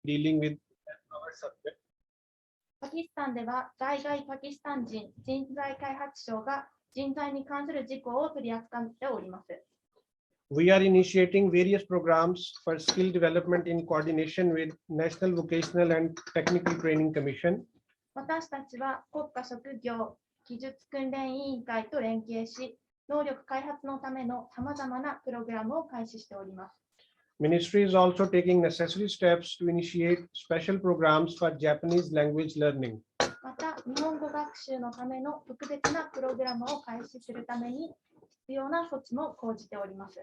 dealing with our subject. パキスタンでは在外パキスタン人人材開発省が人材に関する事項を取り扱っております。We are initiating various programs for skill development in coordination with National Vocational and Technical Training Commission. 私たちは国家職業技術訓練委員会と連携し、能力開発のためのさまざまなプログラムを開始しております。Ministry is also taking necessary steps to initiate special programs for Japanese language learning. また、日本語学習のための特別なプログラムを開始するために必要な措置も講じております。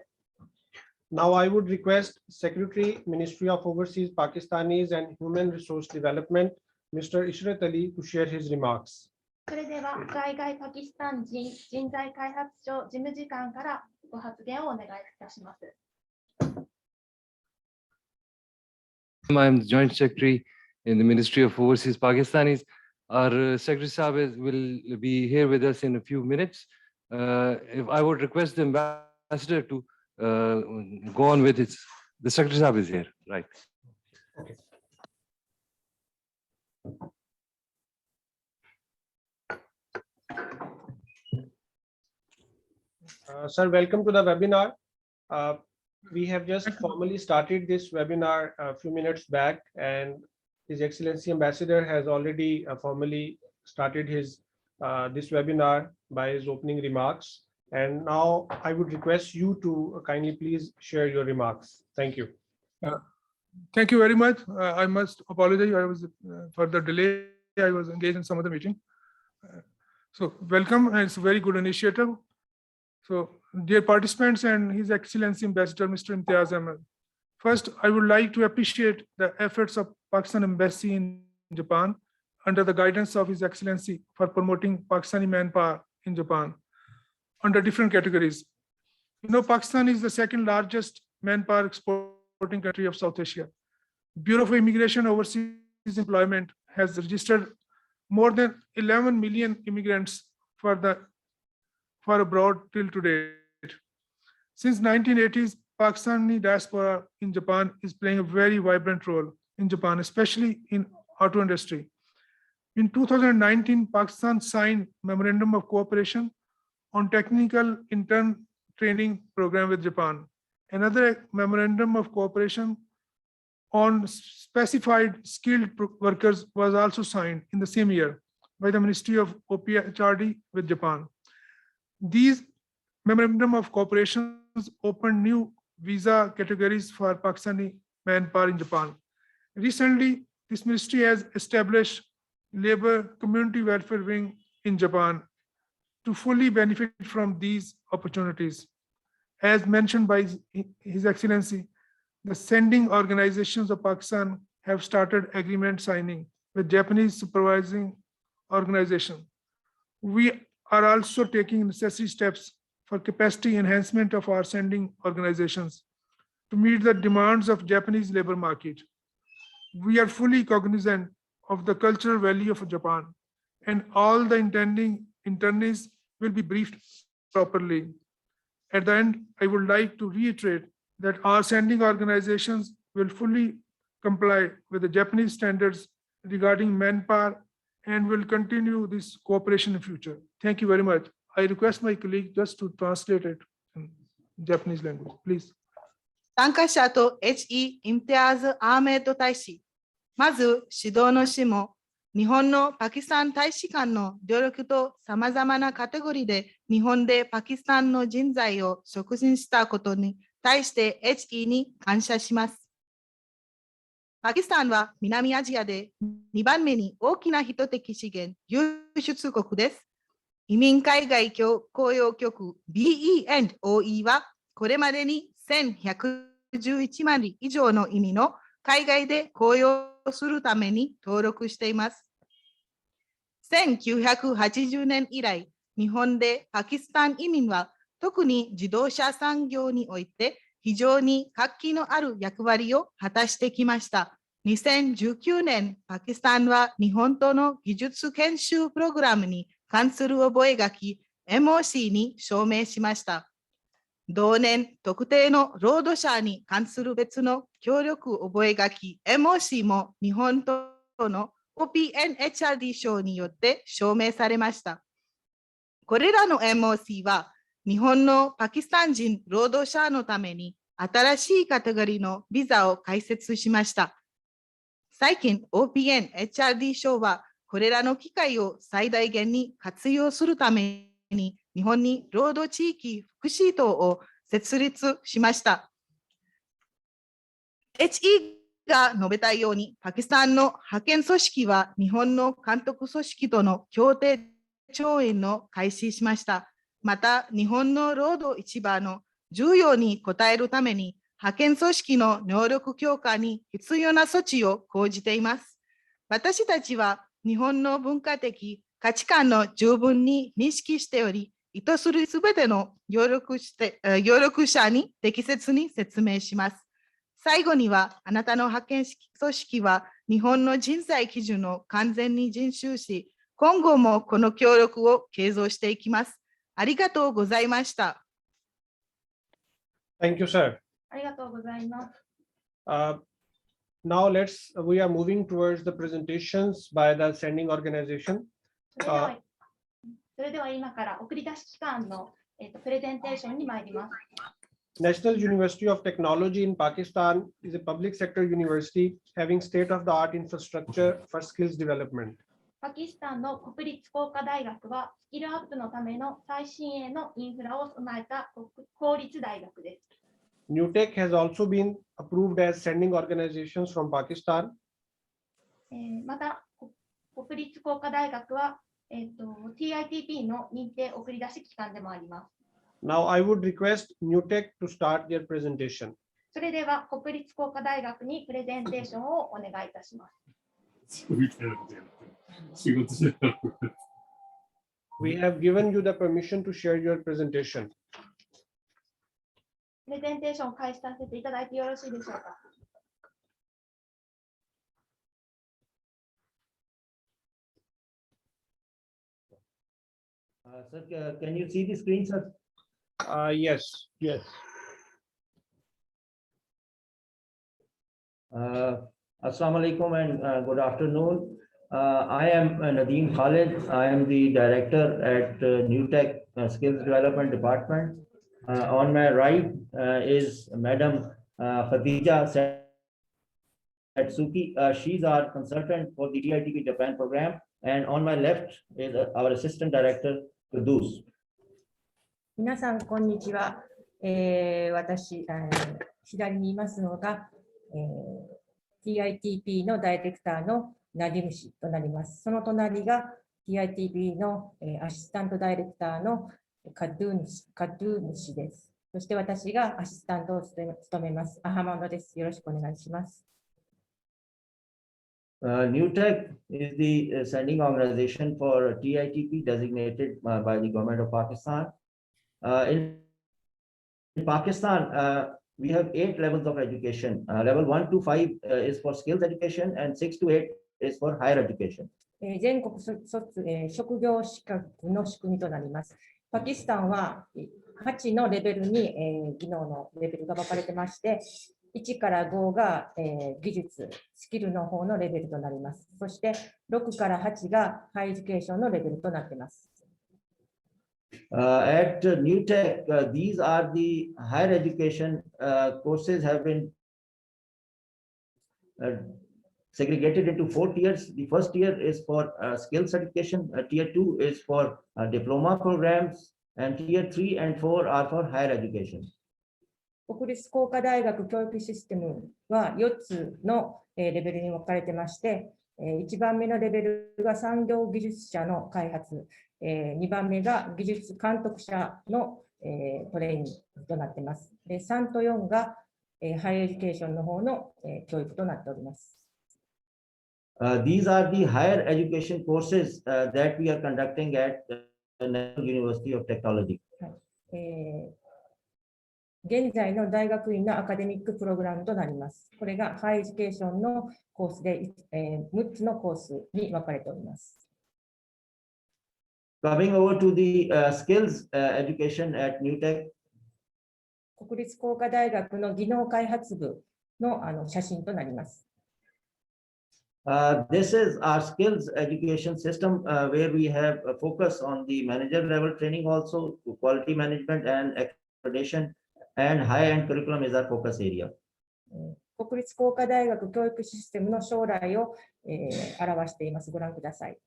Now I would request Secretary, Ministry of Overseas Pakistanis and Human Resource Development, Mr. Ishrat Ali, to share his remarks. それでは、在外パキスタン人人材開発省事務次官からご発言をお願いいたします。I am the Joint Secretary in the Ministry of Overseas Pakistanis. Our Secretary Sahib will be here with us in a few minutes. If I would request the ambassador to go on with it. The Secretary Sahib is here, right? Okay. Sir, welcome to the webinar. We have just formally started this webinar a few minutes back, and His Excellency Ambassador has already formally started his this webinar by his opening remarks. And now I would request you to kindly please share your remarks. Thank you. Thank you very much. I must apologize. I was for the delay. I was engaged in some other meeting. So welcome, and it's a very good initiative. So dear participants and His Excellency Ambassador Mr. Imtiaz Ahmed. First, I would like to appreciate the efforts of Pakistan Embassy in Japan under the guidance of His Excellency for promoting Pakistani manpower in Japan under different categories. You know, Pakistan is the second largest manpower exporting country of South Asia. Bureau of Immigration Overseas Employment has registered more than 11 million immigrants for abroad till today. Since 1980s, Pakistani diaspora in Japan is playing a very vibrant role in Japan, especially in auto industry. In 2019, Pakistan signed Memorandum of Cooperation on Technical Intern Training Program with Japan. Another Memorandum of Cooperation on Specified Skilled Workers was also signed in the same year by the Ministry of OPHRD with Japan. These Memorandum of Cooperation opened new visa categories for Pakistani manpower in Japan. Recently, this ministry has established Labor Community Welfare Wing in Japan to fully benefit from these opportunities. As mentioned by His Excellency, the sending organizations of Pakistan have started agreement signing with Japanese supervising organization. We are also taking necessary steps for capacity enhancement of our sending organizations to meet the demands of Japanese labor market. We are fully cognizant of the cultural value of Japan, and all the internees will be briefed properly. At the end, I would like to reiterate that our sending organizations will fully comply with the Japanese standards regarding manpower and will continue this cooperation in future. Thank you very much. I request my colleague just to translate it in Japanese language, please. 参加者と HE インティアーズ・アーメッド大使、まず指導の旨も、日本のパキスタン大使館の努力とさまざまなカテゴリーで日本でパキスタンの人材を促進したことに対して HE に感謝します。パキスタンは南アジアで2番目に大きな人的資源輸出国です。移民海外公用局 BE&OE はこれまでに1111万人以上の移民の海外で雇用するために登録しています。1980年以来、日本でパキスタン移民は特に自動車産業において非常に活気のある役割を果たしてきました。2019年、パキスタンは日本との技術研修プログラムに関する覚書、MoC に署名しました。同年、特定の労働者に関する別の協力覚書 MoC も日本との OPNHRD 賞によって証明されました。これらの MoC は日本のパキスタン人労働者のために新しいカテゴリーのビザを開設しました。最近 OPNHRD 賞はこれらの機会を最大限に活用するために日本に労働地域福祉党を設立しました。HE が述べたように、パキスタンの派遣組織は日本の監督組織との協定調印の開始しました。また、日本の労働市場の需要に応えるために、派遣組織の能力強化に必要な措置を講じています。私たちは日本の文化的価値観の十分に認識しており、意図するすべての協力者に適切に説明します。最後には、あなたの派遣組織は日本の人材基準を完全に遵守し、今後もこの協力を継続していきます。ありがとうございました。Thank you, sir. ありがとうございます。Now we are moving towards the presentations by the sending organization. それでは今から送り出し機関のプレゼンテーションに参ります。National University of Technology in Pakistan is a public sector university having state-of-the-art infrastructure for skills development. パキスタンの国立工科大学はスキルアップのための最新鋭のインフラを備えた公立大学です。NUTEC has also been approved as sending organizations from Pakistan. また、国立工科大学は、TITP の認定送り出し機関でもあります。Now I would request NUTEC to start their presentation. それでは国立工科大学にプレゼンテーションをお願いいたします。We have given you the permission to share your presentation. プレゼンテーションを開始させていただいてよろしいでしょうか。Sir, can you see the screen, sir? Yes. Assalamu alaikum and good afternoon. I am Nadeem Khalid. I am the director at NUTEC Skills Development Department. On my right is Madam Khadija Satsuki. She's our consultant for the TITP Japan program. And on my left is our assistant director, Kudus. 皆さん、こんにちは。私、左にいますのが、TITP のダイレクターのナディム氏となります。その隣が TITP のアシスタントダイレクターのカドゥーヌ氏です。そして私がアシスタントを務めます。アハマドです。よろしくお願いします。NUTEC is the sending organization for TITP designated by the government of Pakistan. In Pakistan, we have 8 levels of education. Level 1 to 5 is for skills education and 6 to 8 is for higher education. 全国職業資格の仕組みとなります。パキスタンは8のレベルに技能のレベルが分かれてまして、1から5が技術、スキルの方のレベルとなります。そして6から8がハイエデュケーションのレベルとなっています。At NUTEC, these are the higher education courses have been segregated into 4 tiers. The first tier is for skill certification, tier 2 is for diploma programs, and tier 3 and 4 are for higher education. 国立工科大学教育システムは4つのレベルに分かれてまして、1番目のレベルが産業技術者の開発、2番目が技術監督者のトレーニングとなっています。で、3と4がハイエデュケーションの方の教育となっております。These are the higher education courses that we are conducting at the National University of Technology. 現在の大学院のアカデミックプログラムとなります。これがハイエデュケーションのコースで、6つのコースに分かれております。Coming over to the skills education at NUTEC, 国立工科大学の技能開発部の写真となります。This is our skills education system where we have a focus on the manager level training also, quality management and accreditation, and high-end curriculum is our focus area. 国立工科大学教育システムの将来を、表しています。ご覧ください。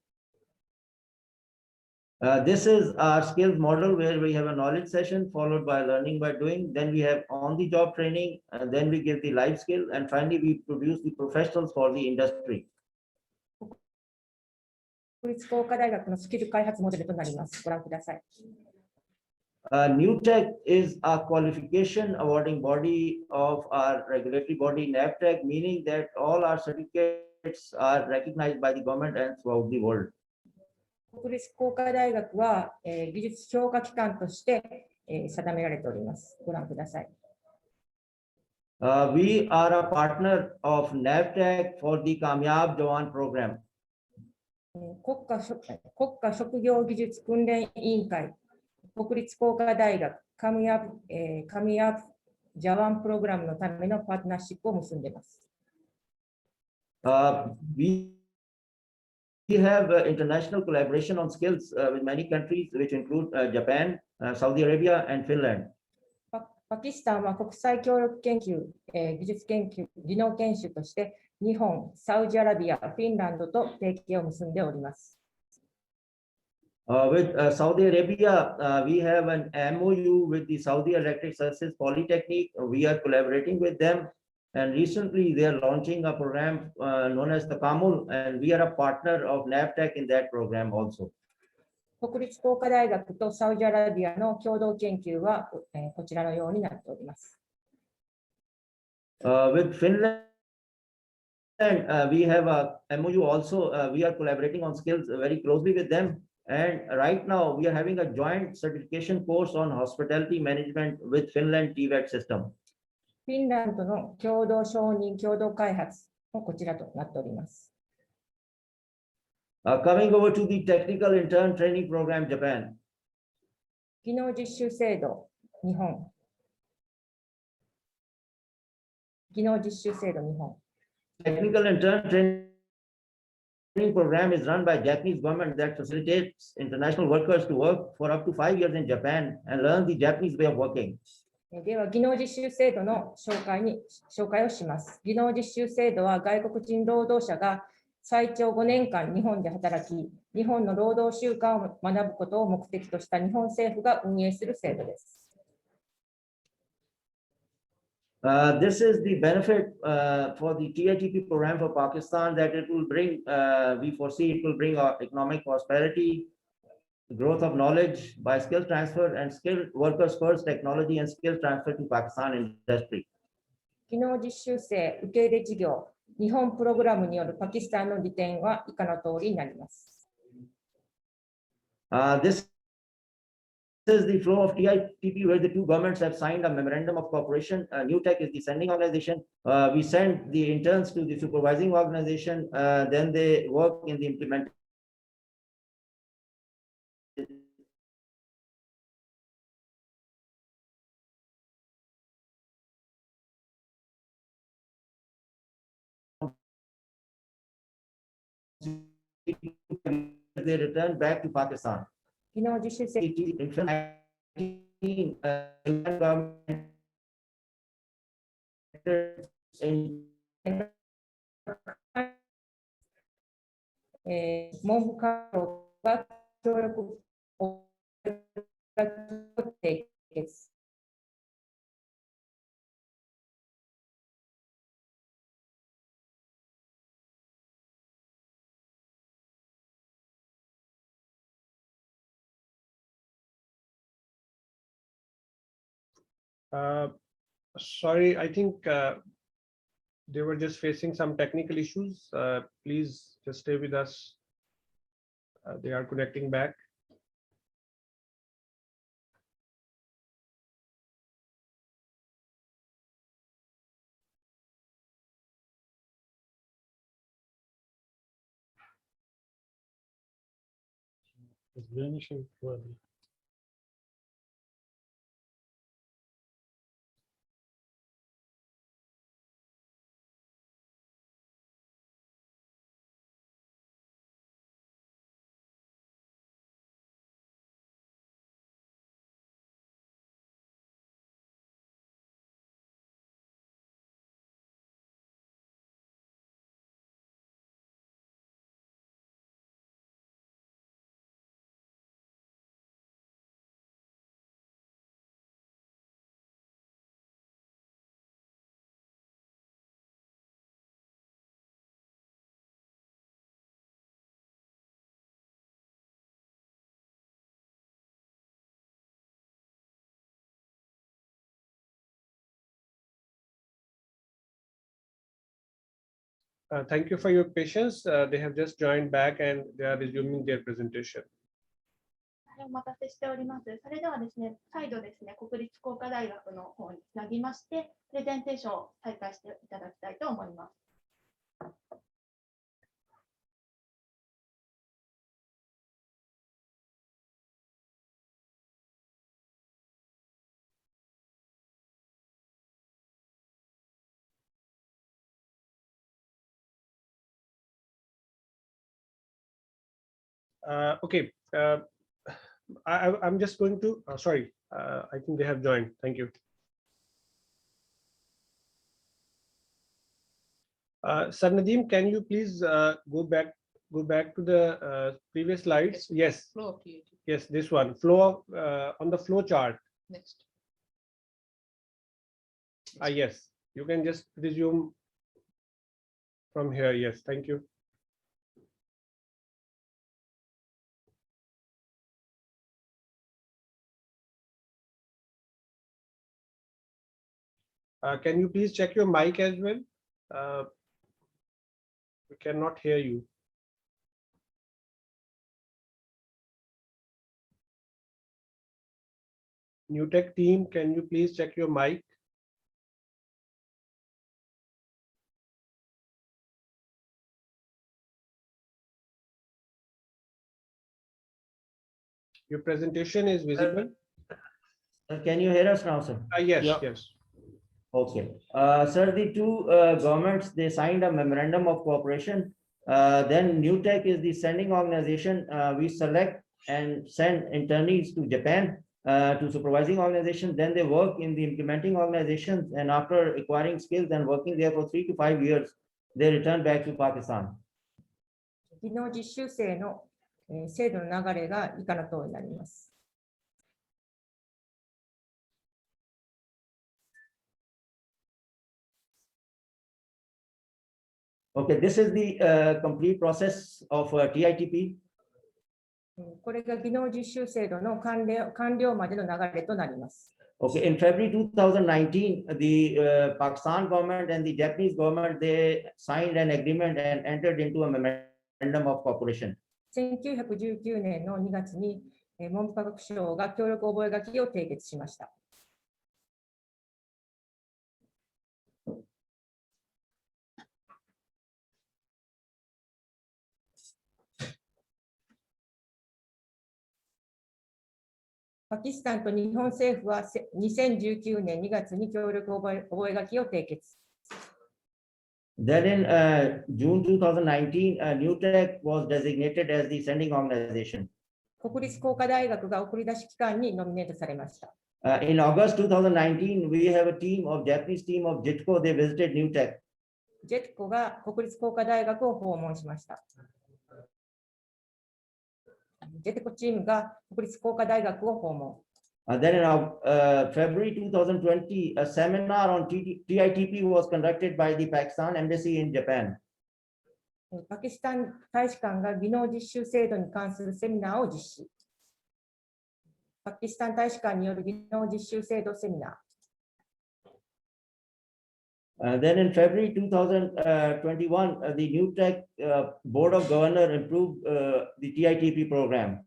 This is our skills model where we have a knowledge session followed by learning by doing. Then we have on-the-job training, and then we give the life skill, and finally we produce the professionals for the industry. 国立工科大学のスキル開発モデルとなります。ご覧ください。New Tech is a qualification awarding body of our regulatory body NAVTEC, meaning that all our certificates are recognized by the government and throughout the world. 国立工科大学は、技術評価機関として、定められております。ご覧ください。We are a partner of NAVTEC for the Kamyab Jawan program. 国家職業技術訓練委員会、国立工科大学、カムヤブジャワンプログラムのためのパートナーシップを結んでいます。We have international collaboration on skills with many countries, which include Japan, Saudi Arabia, and Finland. パキスタンは国際協力研究、技術研究、技能研修として、日本、サウジアラビア、フィンランドと提携を結んでおります。With Saudi Arabia, we have an MOU with the Saudi Electric Services Polytechnic. We are collaborating with them, and recently they are launching a program known as Takamul, and we are a partner of NAVTEC in that program also. 国立工科大学とサウジアラビアの共同研究は、こちらのようになっております。With Finland, we have a MOU also. We are collaborating on skills very closely with them. And right now, we are having a joint certification course on hospitality management with Finland TVET system. フィンランドの共同承認、共同開発もこちらとなっております。Coming over to the technical intern training program, Japan. 技能実習制度、日本。技能実習制度、日本。Technical intern training program is run by Japanese government that facilitates international workers to work for up to 5 years in Japan and learn the Japanese way of working. では、技能実習制度の紹介をします。技能実習制度は外国人労働者が最長5年間日本で働き、日本の労働習慣を学ぶことを目的とした日本政府が運営する制度です。This is the benefit for the TITP program for Pakistan that it will bring, we foresee it will bring economic prosperity, growth of knowledge by skill transfer and skilled workers first technology and skill transfer to Pakistan industry. 技能実習生受け入れ事業、日本プログラムによるパキスタンの利点は以下の通りになります。This is the flow of TITP where the two governments have signed a memorandum of cooperation. New Tech is the sending organization. We send the interns to the supervising organization. Then they work in the implementation. They return back to Pakistan. 技能実習生 文部科学が協力を締結。Sorry, I think they were just facing some technical issues. Please just stay with us. They are connecting back. It's vanishing. Thank you for your patience. They have just joined back and they are resuming their presentation. お待たせしております。それではですね、再度ですね、国立工科大学の方につなぎまして、プレゼンテーションを再開していただきたいと思います。Okay. I'm just going to, sorry, I think they have joined. Thank you. Sir Nadeem, can you please go back to the previous slides? Yes. Flow of TAT. Yes, this one. Flow on the flow chart. Next. Yes, you can just resume from here. Yes, thank you. Can you please check your mic as well? We cannot hear you. New Tech team, can you please check your mic? Your presentation is visible. Can you hear us now, sir? Yes, Yeah. yes. Okay. Sir, the two governments, they signed a memorandum of cooperation. Then New Tech is the sending organization. We select and send internees to Japan to supervising organization. Then they work in the implementing organizations, and after acquiring skills and working there for 3 to 5 years, they return back to Pakistan. 技能実習生の制度の流れが以下の通りになります。Okay, this is the complete process of TITP. これが技能実習制度の完了までの流れとなります。Okay, in February 2019, the Pakistan government and the Japanese government, they signed an agreement and entered into a memorandum of cooperation. 1919年の2月に文部科学省が協力覚書を締結しました。パキスタンと日本政府は2019年2月に協力覚書を締結。Then in June 2019, New Tech was designated as the sending organization. 国立工科大学が送り出し機関にノミネートされました。In August 2019, we have a Japanese team of JITCO, they visited New Tech. ジェッコが国立工科大学を訪問しました。ジェテコチームが国立工科大学を訪問。Then in February 2020, a seminar on TITP was conducted by the Pakistan Embassy in Japan. パキスタン大使館が技能実習制度に関するセミナーを実施。パキスタン大使館による技能実習制度セミナー。Then in February 2021, the New Tech Board of Governors approved the TITP program.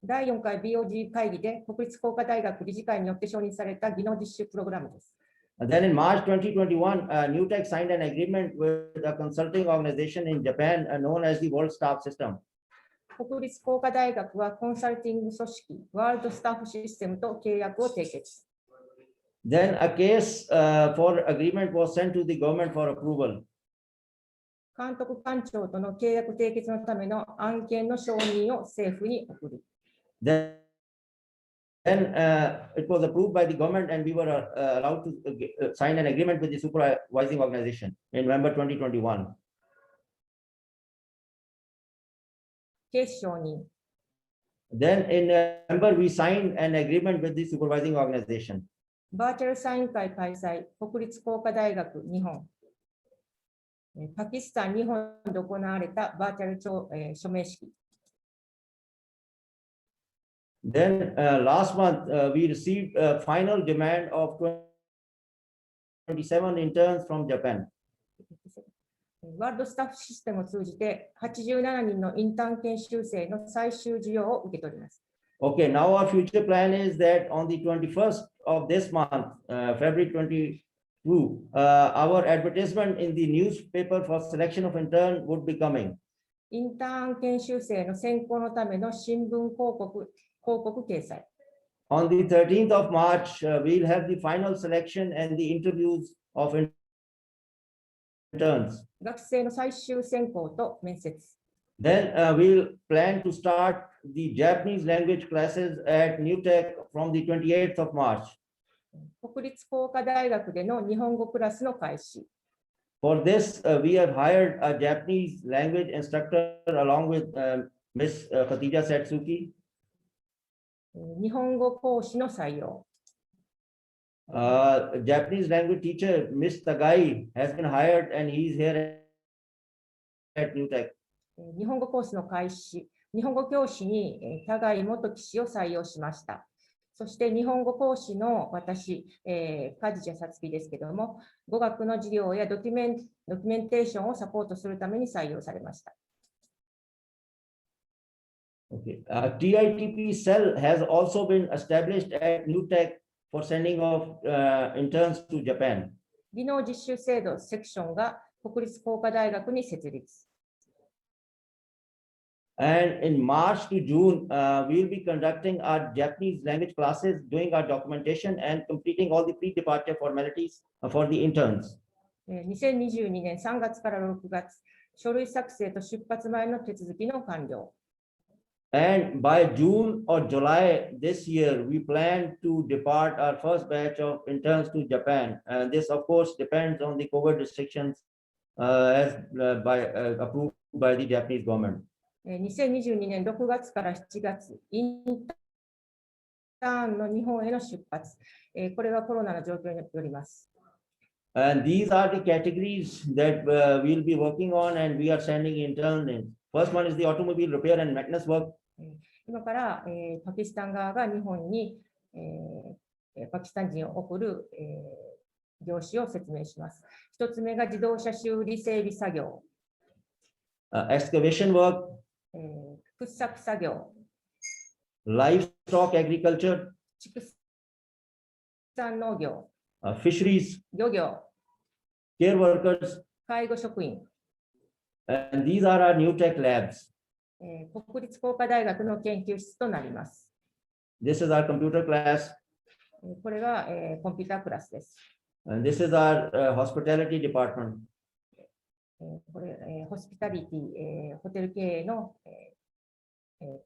第4回 BOG 会議で国立工科大学理事会によって承認された技能実習プログラムです。Then in March 2021, New Tech signed an agreement with a consulting organization in Japan known as the World Staff System. 国立工科大学はコンサルティング組織ワールドスタッフシステムと契約を締結。Then a case for agreement was sent to the government for approval. 監督官庁との契約締結のための案件の承認を政府に送る。Then it was approved by the government and we were allowed to sign an agreement with the supervising organization in November 2021. ケース承認。Then in November, we signed an agreement with the supervising organization. バーチャルサイン会開催、国立工科大学日本。パキスタン、日本で行われたバーチャル署名式。Then last month, we received a final demand of 27 interns from Japan. ワールドスタッフシステムを通じて87人のインターン研修生の最終需要を受けております。Okay, now our future plan is that on the 21st of this month, February 22, our advertisement in the newspaper for selection of intern would be coming. インターン研修生の選考のための新聞広告掲載。On the 13th of March, we'll have the final selection and the interviews of interns. 学生の最終選考と面接。Then we'll plan to start the Japanese language classes at New Tech from the 28th of March. 国立工科大学での日本語クラスの開始。For this, we have hired a Japanese language instructor along with Ms. Khatija Satsuki. 日本語講師の採用。Japanese language teacher, Ms. Tagai, has been hired and he's here at New Tech. 日本語コースの開始。日本語教師に田貝元騎士を採用しました。そして日本語講師の私、カジチャサツキですけれども、語学の授業やドキュメンテーションをサポートするために採用されました。Okay. TITP cell has also been established at New Tech for sending of interns to Japan. 技能実習制度セクションが国立工科大学に設立。And in March to June, we'll be conducting our Japanese language classes, doing our documentation and completing all the pre-departure formalities for the interns. 2022年3月から6月、書類作成と出発前の手続きの完了。And by June or July this year, we plan to depart our first batch of interns to Japan. And this, of course, depends on the COVID restrictions approved by the Japanese government. 2022年6月から7月、インターンの日本への出発。これがコロナの状況によります。And these are the categories that we'll be working on and we are sending interns in. First one is the automobile repair and maintenance work. 今から、パキスタン側が日本に、パキスタン人を送る、業種を説明します。一つ目が自動車修理整備作業。Excavation work. 掘削作業。Livestock agriculture. 畜産農業。Fisheries. 漁業。Care workers. 介護職員。And these are our New Tech labs. 国立工科大学の研究室となります。This is our computer class. これが、コンピュータークラスです。And this is our hospitality department. これ、ホスピタリティ、ホテル経営の、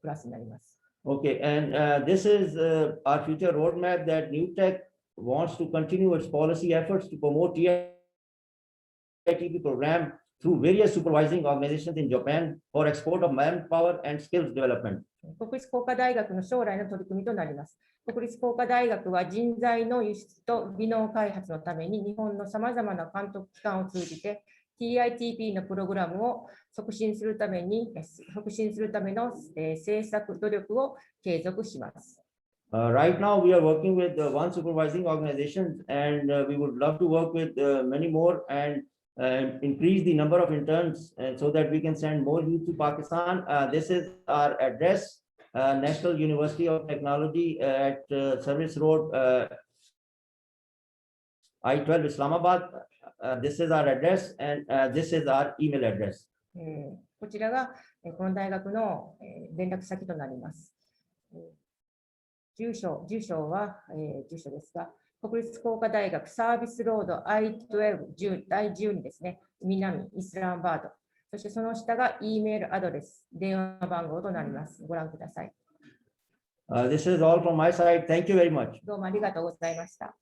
クラスになります。Okay, and this is our future roadmap that New Tech wants to continue its policy efforts to promote TITP program through various supervising organizations in Japan for export of manpower and skills development. 国立工科大学の将来の取り組みとなります。国立工科大学は人材の輸出と技能開発のために日本のさまざまな監督機関を通じて TITP のプログラムを促進するための政策努力を継続します。Right now, we are working with one supervising organization, and we would love to work with many more and increase the number of interns so that we can send more youth to Pakistan. This is our address, National University of Technology at Service Road, I-12 Islamabad. This is our address and this is our email address. こちらがこの大学の連絡先となります。住所は、住所ですが、国立工科大学サービスロード I-12 第12ですね、南イスラマバード。そしてその下が E メールアドレス、電話番号となります。ご覧ください。This is all from my side. Thank you very much. どうもありがとうございました。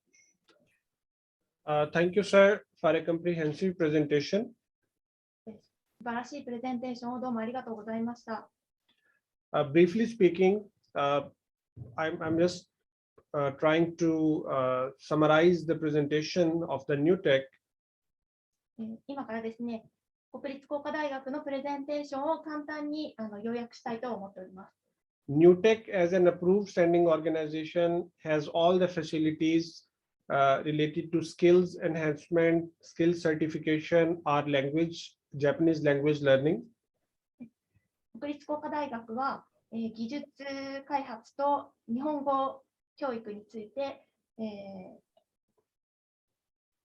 Thank you, sir, for a comprehensive presentation. 素晴らしいプレゼンテーションをどうもありがとうございました。Briefly speaking, I'm just trying to summarize the presentation of the New Tech. 今からですね、国立工科大学のプレゼンテーションを簡単に要約したいと思っております。New Tech, as an approved standing organization, has all the facilities related to skills enhancement, skill certification, or language Japanese language learning. 国立工科大学は、技術開発と日本語教育について、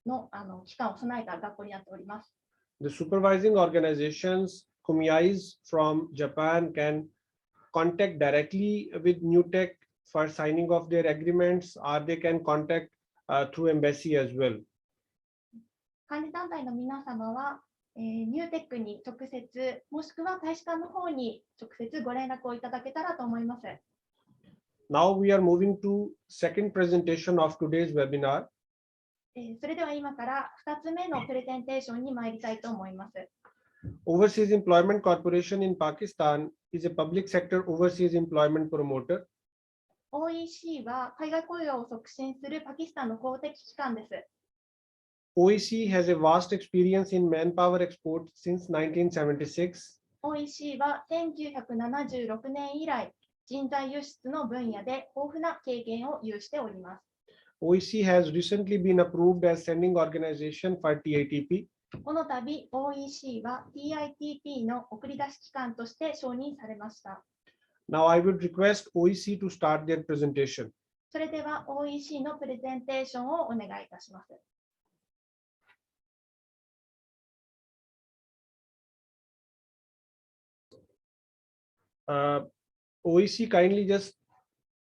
の機関を備えた学校になっております。The supervising organizations, kumiais from Japan, can contact directly with NewTek for signing of their agreements, or they can contact through embassy as well. 管理団体の皆様は、ニューテックに直接、もしくは大使館の方に直接ご連絡をいただけたらと思います。Now we are moving to second presentation of today's webinar. それでは今から2つ目のプレゼンテーションに参りたいと思います。Overseas Employment Corporation in Pakistan is a public sector overseas employment promoter. OEC は海外雇用を促進するパキスタンの公的機関です。OEC has a vast experience in manpower export since 1976. OEC は1976年以来、人材輸出の分野で豊富な経験を有しております。OEC has recently been approved as sending organization for TITP. この度、OEC は TITP の送り出し機関として承認されました。Now I would request OEC to start their presentation. それでは OEC のプレゼンテーションをお願いいたします。OEC, kindly just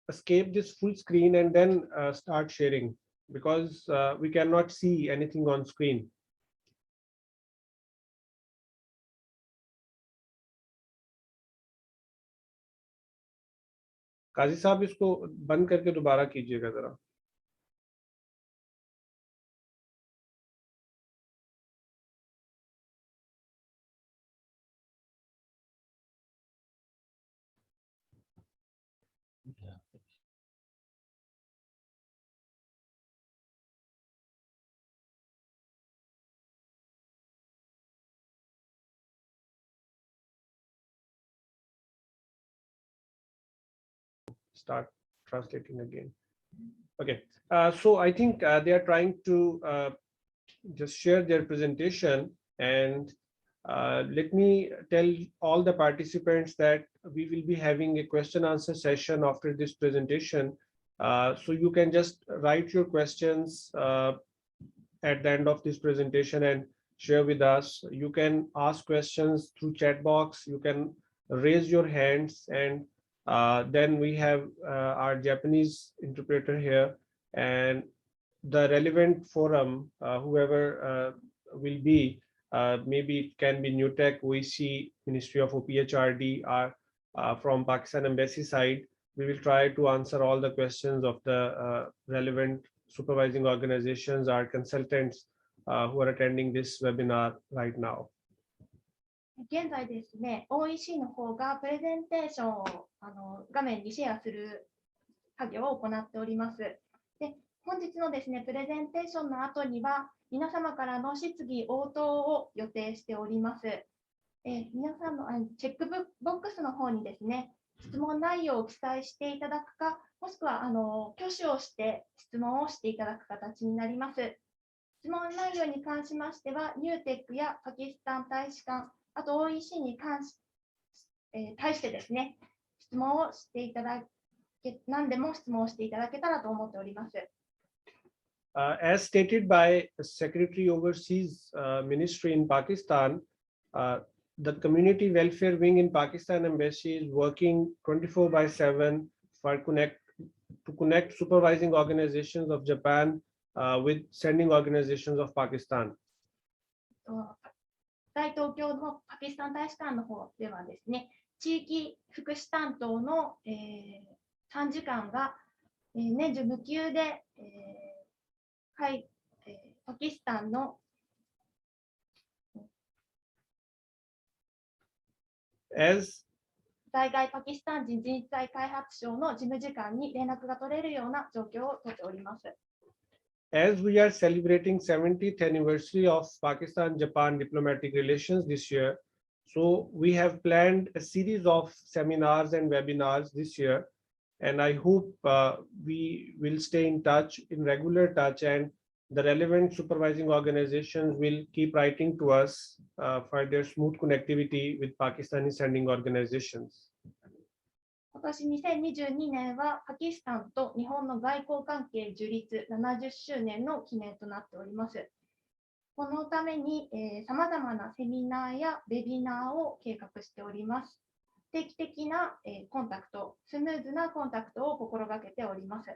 escape this full screen and then start sharing, because we cannot see anything on screen. काजी साहब इसको बंद करके दोबारा कीजिएगा जरा. Start translating again. Okay, so I think they are trying to just share their presentation, and let me tell all the participants that we will be having a question answer session after this presentation. So you can just write your questions at the end of this presentation and share with us. You can ask questions through chat box, you can raise your hands, and then we have our Japanese interpreter here, and the relevant forum, whoever will be, maybe it can be NewTek, OEC, Ministry of OPHRD, or from Pakistan Embassy side. We will try to answer all the questions of the relevant supervising organizations or consultants who are attending this webinar right now. 現在ですね、OEC の方がプレゼンテーションを画面にシェアする作業を行っております。で、本日のですね、プレゼンテーションの後には、皆様からの質疑応答を予定しております。皆さんのチェックボックスの方にですね、質問内容を記載していただくか、もしくは挙手をして質問をしていただく形になります。質問内容に関しましては、ニューテックやパキスタン大使館、あと OEC に対してですね、質問をしていただけ、何でも質問をしていただけたらと思っております。As stated by Secretary Overseas Ministry in Pakistan, the Community Welfare Wing in Pakistan Embassy is working 24/7 for to connect supervising organizations of Japan with sending organizations of Pakistan. 大東京のパキスタン大使館の方ではですね、地域福祉担当の、参事官が、年中無休で、パキスタンの在外パキスタン人人材開発省の事務次官に連絡が取れるような状況をとっております。As we are celebrating 70th anniversary of Pakistan-Japan diplomatic relations this year, so we have planned a series of seminars and webinars this year, and I hope we will stay in touch, in regular touch, and the relevant supervising organizations will keep writing to us for their smooth connectivity with Pakistani sending organizations. 今年2022年はパキスタンと日本の外交関係樹立70周年の記念となっております。このためにさまざまなセミナーやウェビナーを計画しております。定期的なコンタクト、スムーズなコンタクトを心がけております。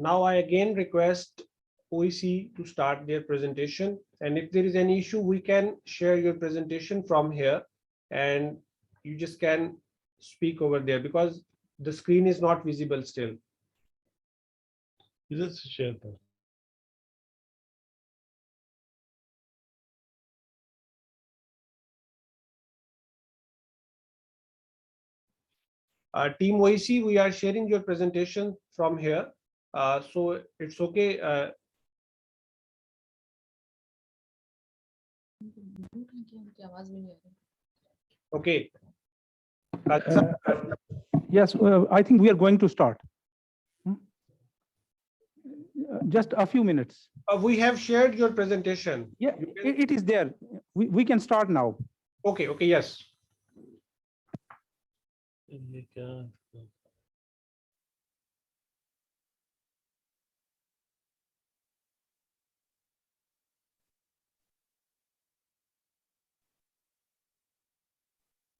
Now I again request OEC to start their presentation, and if there is any issue, we can share your presentation from here, and you just can speak over there because the screen is not visible still. You just share that. Team OEC, we are sharing your presentation from here, so it's okay. Okay. Yes, I think we are going to start. Just a few minutes. We have shared your presentation. Yeah, it is there. We can start now. Okay, okay, yes.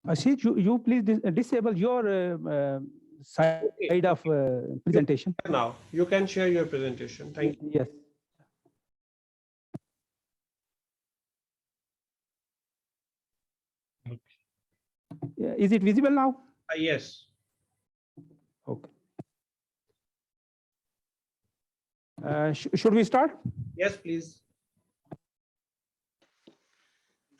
Ashish, you please disable your side of presentation. Now you can share your presentation. Thank you. Yes. Is it visible now? Yes. Okay. Should we start? Yes, please.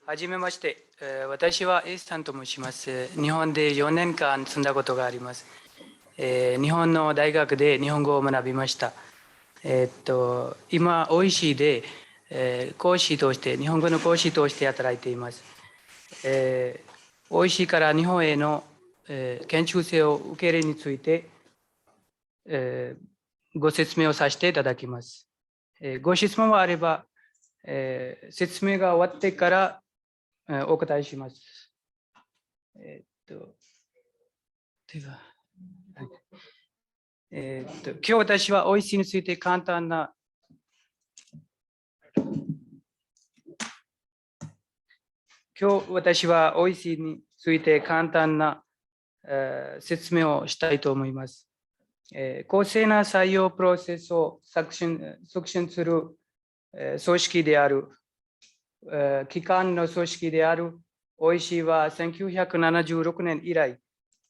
はじめまして、私はエイスさんと申します。日本で4年間住んだことがあります。日本の大学で日本語を学びました。今、OEC で、講師として、日本語の講師として働いています。OEC から日本への、研修生を受け入れについて、ご説明をさせていただきます。ご質問があれば、説明が終わってからお答えします。では、今日私は OEC について簡単なOEC について簡単な説明をしたいと思います。公正な採用プロセスを促進する組織である機関の組織である OEC は1976年以来、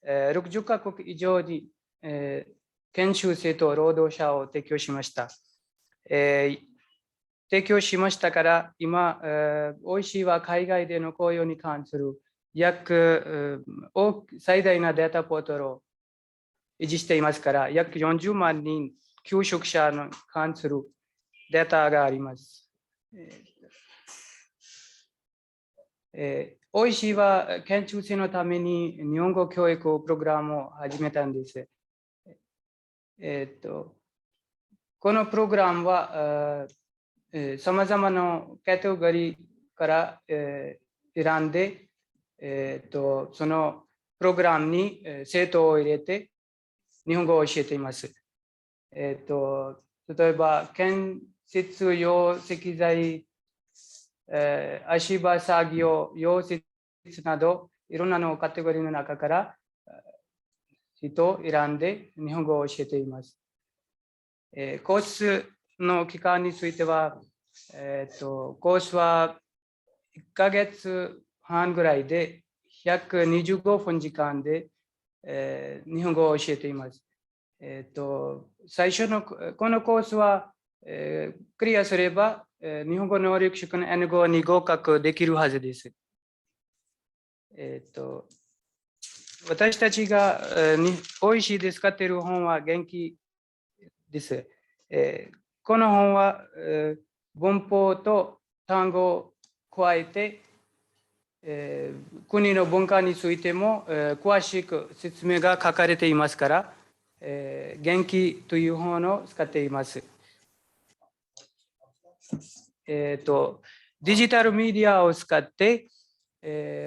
60カ国以上に研修生と労働者を提供しました。提供しましたから今、OEC は海外での雇用に関する最大なデータポータルを維持していますから、約40万人求職者に関するデータがあります。OEC は研修生のために日本語教育プログラムを始めたんです。このプログラムはさまざまなカテゴリーから選んで、そのプログラムに生徒を入れて日本語を教えています。例えば、建設用石材、足場作業、溶接など、いろんなのカテゴリーの中から人を選んで日本語を教えています。コースの期間については、コースは1ヶ月半ぐらいで125分時間で、日本語を教えています。最初のこのコースは、クリアすれば、日本語能力試験 N5 に合格できるはずです。私たちがOEC で使っている本は元気です。この本は文法と単語を加えて、国の文化についても詳しく説明が書かれていますから、元気という本を使っています。デジタルメディアを使って、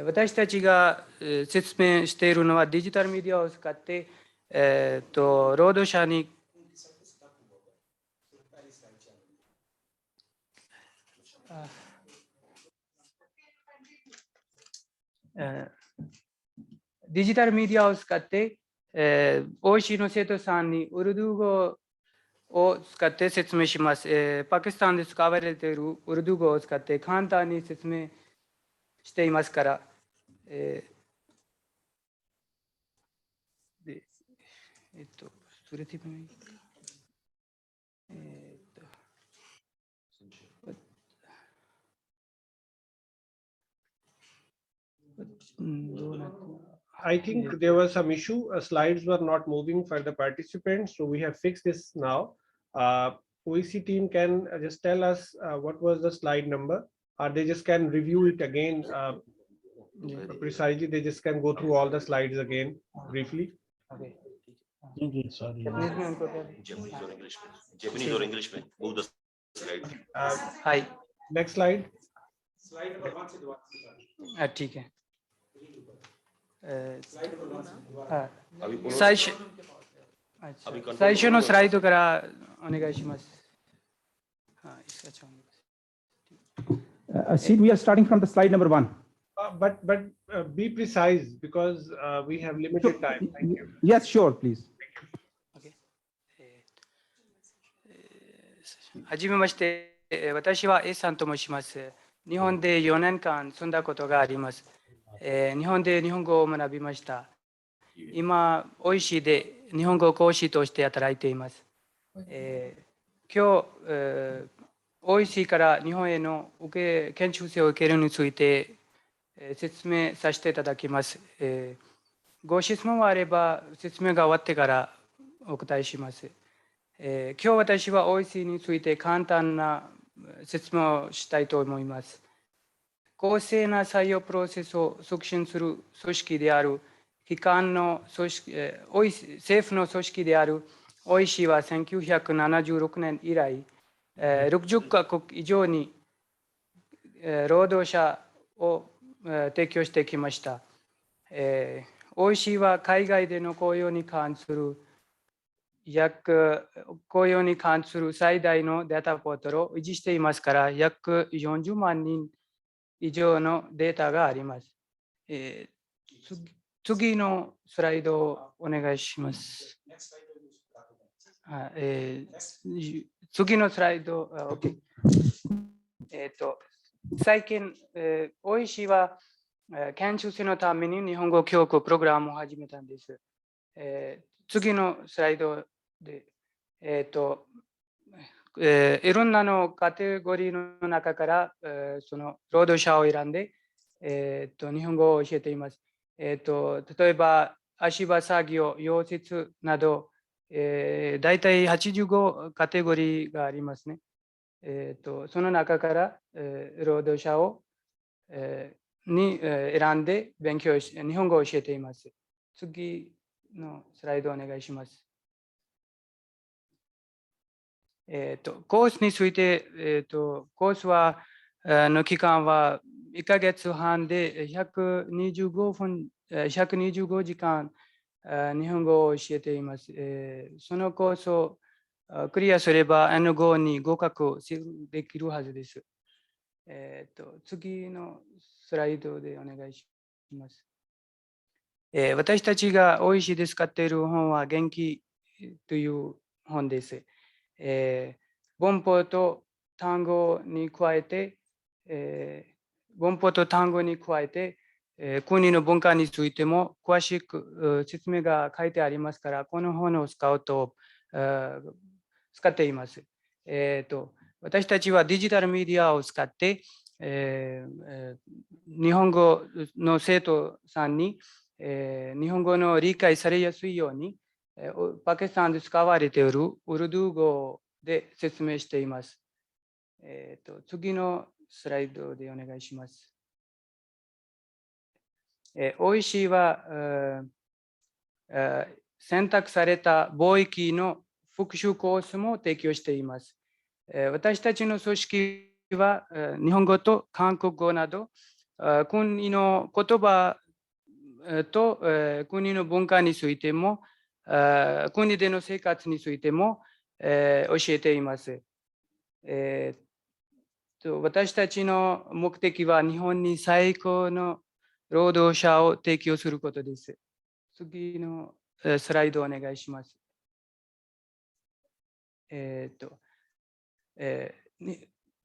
私たちが説明しているのはデジタルメディアを使って、労働者にデジタルメディアを使って、OEC の生徒さんにウルドゥー語を使って説明します。パキスタンで使われているウルドゥー語を使って簡単に説明していますから、それでもいい。I think there was some issue. Slides were not moving for the participants, so we have fixed this now. OEC team can just tell us what was the slide number, or they just can review it again precisely. They just can go through all the slides again briefly. Okay. Japanese or English? Japanese or English? Move the slide. Hi. Next slide. ठीक है।最初のスライドからお願いします。Sid, we are starting from the slide number 1. But be precise because we have limited time. Thank you. Yes, sure, please. はじめまして、私は A さんと申します。日本で4年間住んだことがあります。日本で日本語を学びました。今、OECで日本語講師として働いています。今日、OEC から日本への研修生を受けるについて説明させていただきます。ご質問があれば説明が終わってからお答えします。今日私は OEC について簡単な説明をしたいと思います。公正な採用プロセスを促進する組織である機関の組織、政府の組織である OEC は1976年以来、60カ国以上に労働者を提供してきました。OEC は海外での雇用に関する雇用に関する最大のデータポータルを維持していますから、約40万人以上のデータがあります。次のスライドをお願いします。次のスライド、OK。最近、OEC は研修生のために日本語教育プログラムを始めたんです。次のスライドで、いろんなのカテゴリーの中から、その労働者を選んで、日本語を教えています。例えば、足場作業、溶接など、大体85カテゴリーがありますね。その中から、労働者を、に選んで勉強し、日本語を教えています。次のスライドお願いします。コースについて、コースはの期間は1ヶ月半で125時間日本語を教えています。そのコースをクリアすれば N5 に合格できるはずです。次のスライドでお願いします。私たちが OEC で使っている本は元気という本です。文法と単語に加えて、国の文化についても詳しく説明が書いてありますから、この本を使うと使っています。私たちはデジタルメディアを使って、日本語の生徒さんに、日本語の理解されやすいように、パキスタンで使われているウルドゥー語で説明しています。次のスライドでお願いします。OEC は選択された貿易の復習コースも提供しています。私たちの組織は日本語と韓国語など国の言葉と国の文化についても国での生活についても教えています。私たちの目的は日本に最高の労働者を提供することです。次のスライドお願いします。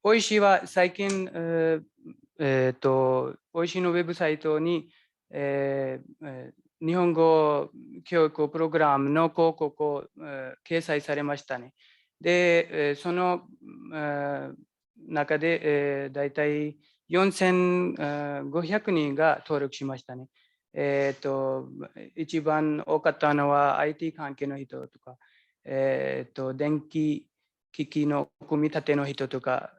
おいしいは最近、おいしいのウェブサイトに、日本語教育プログラムの広告を、掲載されましたね。で、その、中で、だいたい4500人が登録しましたね。一番多かったのは IT 関係の人とか、電気機器の組み立ての人とか、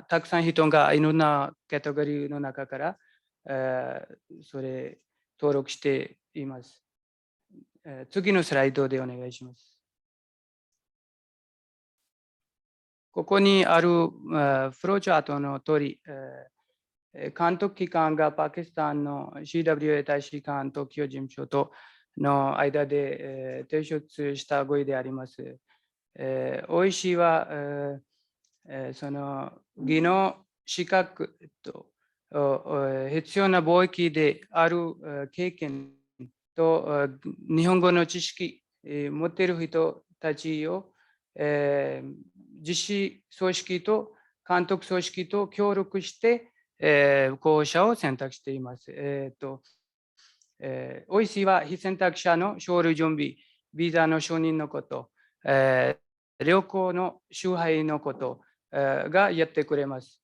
たくさん人がいろんなカテゴリーの中から、それ登録しています。次のスライドでお願いします。ここにあるフローチャートの通り、監督機関がパキスタンの CWA 大使館東京事務所との間で、提出した合意であります。OEC は、その技能資格必要な貿易である経験と日本語の知識持っている人たちを、実施組織と監督組織と協力して、候補者を選択しています。OEC は非選択者の書類準備、ビザの承認のこと、旅行の集配のことがやってくれます。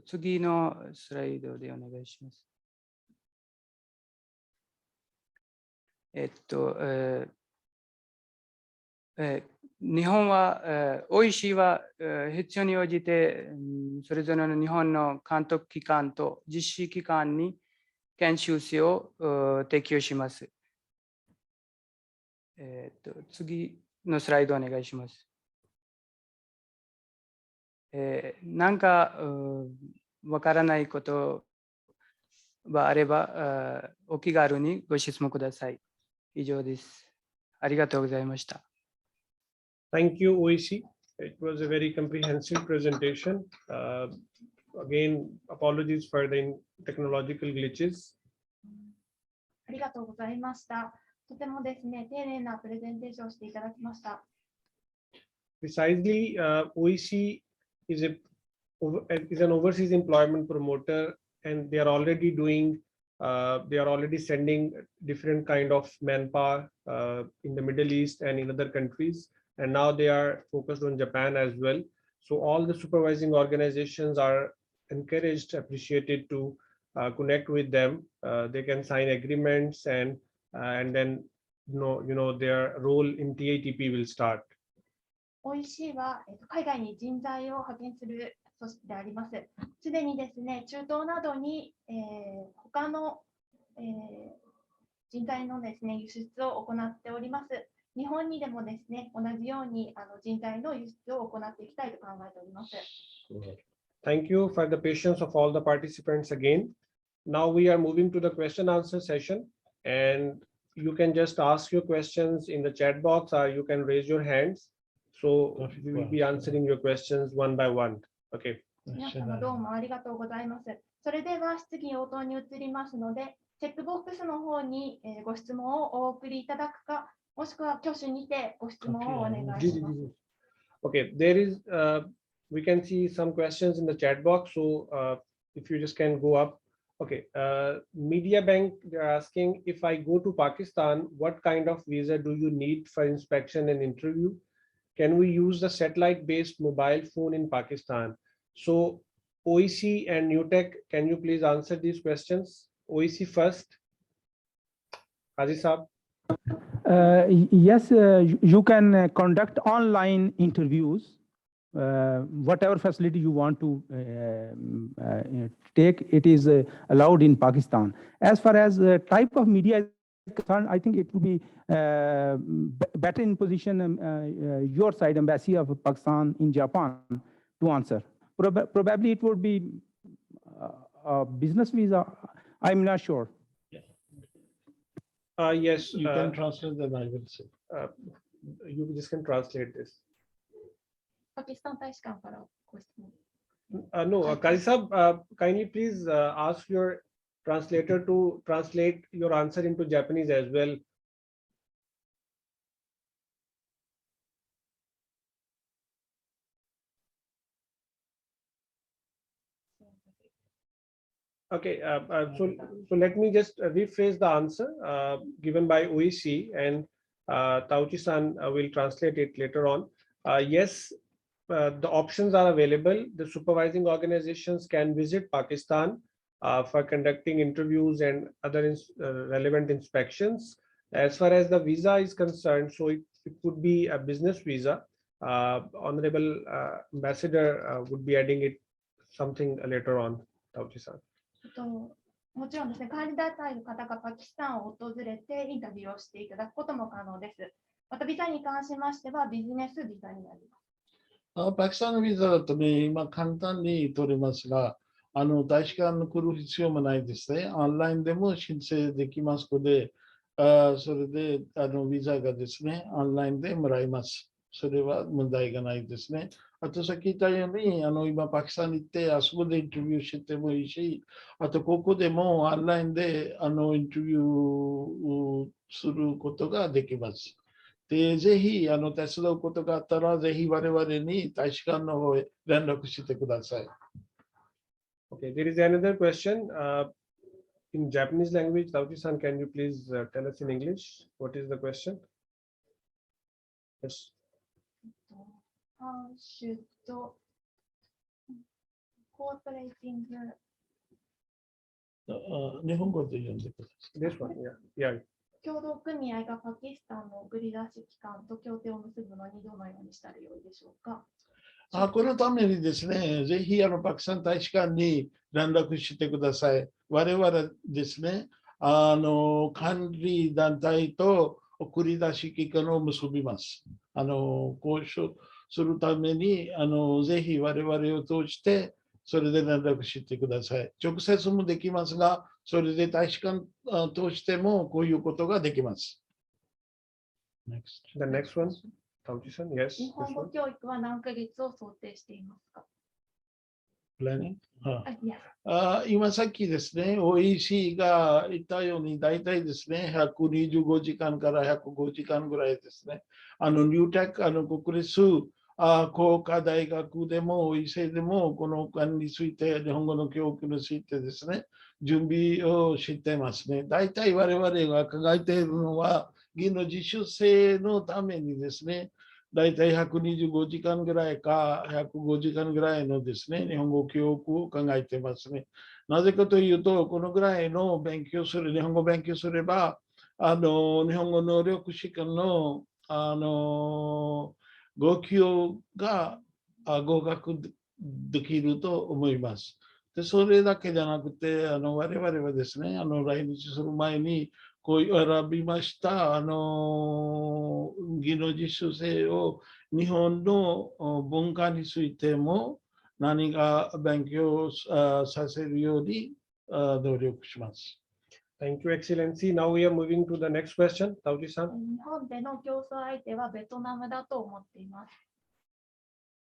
次のスライドでお願いします。日本は、OEC は必要に応じて、それぞれの日本の監督機関と実施機関に研修生を提供します。次のスライドお願いします。何かわからないことがあれば、お気軽にご質問ください。以上です。ありがとうございました。Thank you, OEC. It was a very comprehensive presentation. Again, apologies for the technological glitches. ありがとうございました。とてもですね、丁寧なプレゼンテーションをしていただきました。Precisely, OEC is an overseas employment promoter, and they are already sending different kind of manpower in the Middle East and in other countries. And now they are focused on Japan as well. So all the supervising organizations are encouraged, appreciated to connect with them. They can sign agreements, and then their role in TATP will start. OEC は海外に人材を派遣する組織であります。すでにですね、中東などに、他の、人材のですね、輸出を行っております。日本にでもですね、同じように人材の輸出を行っていきたいと考えております。Thank you for the patience of all the participants again. Now we are moving to the question answer session, and you can just ask your questions in the chat box, or you can raise your hands. So we will be answering your questions one by one. Okay. 皆様どうもありがとうございます。それでは質疑応答に移りますので、チェックボックスの方にご質問をお送りいただくか、もしくは挙手にてご質問をお願いします。Okay, there is we can see some questions in the chat box. So if you just can go up. Okay, Media Bank, they're asking, if I go to Pakistan, what kind of visa do you need for inspection and interview? Can we use the satellite-based mobile phone in Pakistan? So OEC and NewTech, can you please answer these questions? OEC first. Haji Saab. Yes, you can conduct online interviews. Whatever facility you want to take, it is allowed in Pakistan. As far as the type of media concerned, I think it would be better in position your side, Embassy of Pakistan in Japan, to answer. Probably it would be a business visa. I'm not sure. Yes, You can translate, then I will say. you just can translate this. パキスタン大使館からご質問。No, Qazi Sahab, kindly please ask your translator to translate your answer into Japanese as well. Okay, so let me just rephrase the answer given by OEC, and Tauchi-san will translate it later on. Yes, the options are available. The supervising organizations can visit Pakistan for conducting interviews and other relevant inspections. As far as the visa is concerned, so it would be a business visa. Honorable Ambassador would be adding it something later on, Tauchi-san. もちろんですね、管理団体の方がパキスタンを訪れてインタビューをしていただくことも可能です。またビザに関しましてはビジネスビザになります。パキスタンのビザだとね、今簡単に取れますが、大使館に来る必要もないですね。オンラインでも申請できますので、それでビザがですね、オンラインでもらえます。それは問題がないですね。あとさっき言ったように、今パキスタンに行って、あそこでインタビューしてもいいし、あとここでもオンラインでインタビューをすることができます。で、ぜひ手伝うことがあったら、ぜひ我々に大使館の方へ連絡してください。Okay, there is another question in Japanese language. Tauchi-san, can you please tell us in English what is the question? Yes. How should cooperating 日本語で読んでください。 This one, yeah. 協同組合がパキスタンの送り出し機関と協定を結ぶのにどのようにしたらよいでしょうか。このためにですね、ぜひパキスタン大使館に連絡してください。我々ですね、管理団体と送り出し機関を結びます。交渉するためにぜひ我々を通してそれで連絡してください。直接もできますが、それで大使館通してもこういうことができます。The next one, Tauchi-san, yes. 日本語教育は何ヶ月を想定していますか。今さっきですね、OEC が言ったように、大体ですね、125時間から105時間ぐらいですね。ニューテック、国立工科大学でも OEC でも、この間について、日本語の教育についてですね、準備をしていますね。大体我々が考えているのは、技能実習生のためにですね、大体125時間ぐらいか105時間ぐらいのですね、日本語教育を考えていますね。なぜかというと、このぐらいの勉強する、日本語を勉強すれば、日本語能力試験の合格が合格できると思います。で、それだけじゃなくて、我々はですね、来日する前に、こう選びました技能実習生を日本の文化についても何が勉強させるように努力します。Thank you, Excellency. Now we are moving to the next question. Tauchi-san. 日本での競争相手はベトナムだと思っています。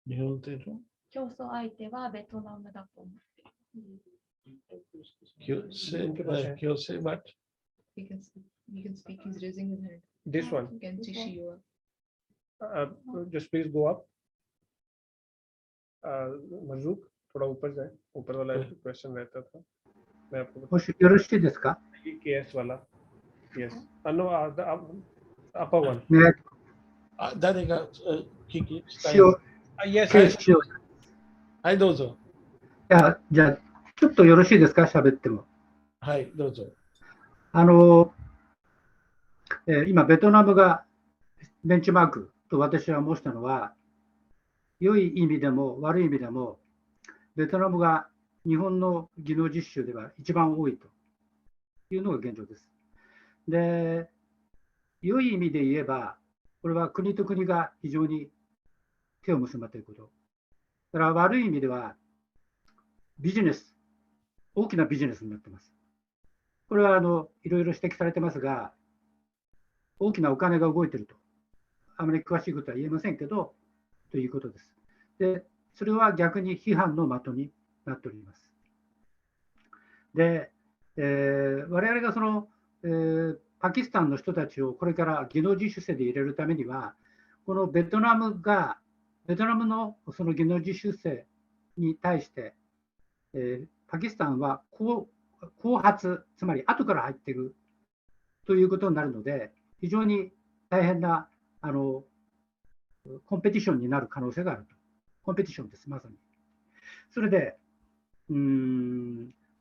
日本での競争相手はベトナムだと思っています。強制はYou can speak. He's raising his hand. This one. You can see you. Just please go up. Marzouk, थोड़ा ऊपर जाए. ऊपर वाला question रहता था. मैं आपकोよろしいですか? KS वाला. Yes. No, the upper one. 誰が聞きしたい? Yes. はい、どうぞ。じゃあ、ちょっとよろしいですか、喋っても。はい、どうぞ。今、ベトナムがベンチマークと私は申したのは、良い意味でも悪い意味でも、ベトナムが日本の技能実習では一番多いというのが現状です。で、良い意味で言えば、これは国と国が非常に手を結んだということ。だから悪い意味では、ビジネス、大きなビジネスになっています。これはいろいろ指摘されてますが、大きなお金が動いていると。あまり詳しいことは言えませんけど、ということです。で、それは逆に批判の的になっております。で、我々がパキスタンの人たちをこれから技能実習生で入れるためには、このベトナムのその技能実習生に対して、パキスタンは後発、つまり後から入っているということになるので、非常に大変なコンペティションになる可能性があると。コンペティションです、まさに。それで、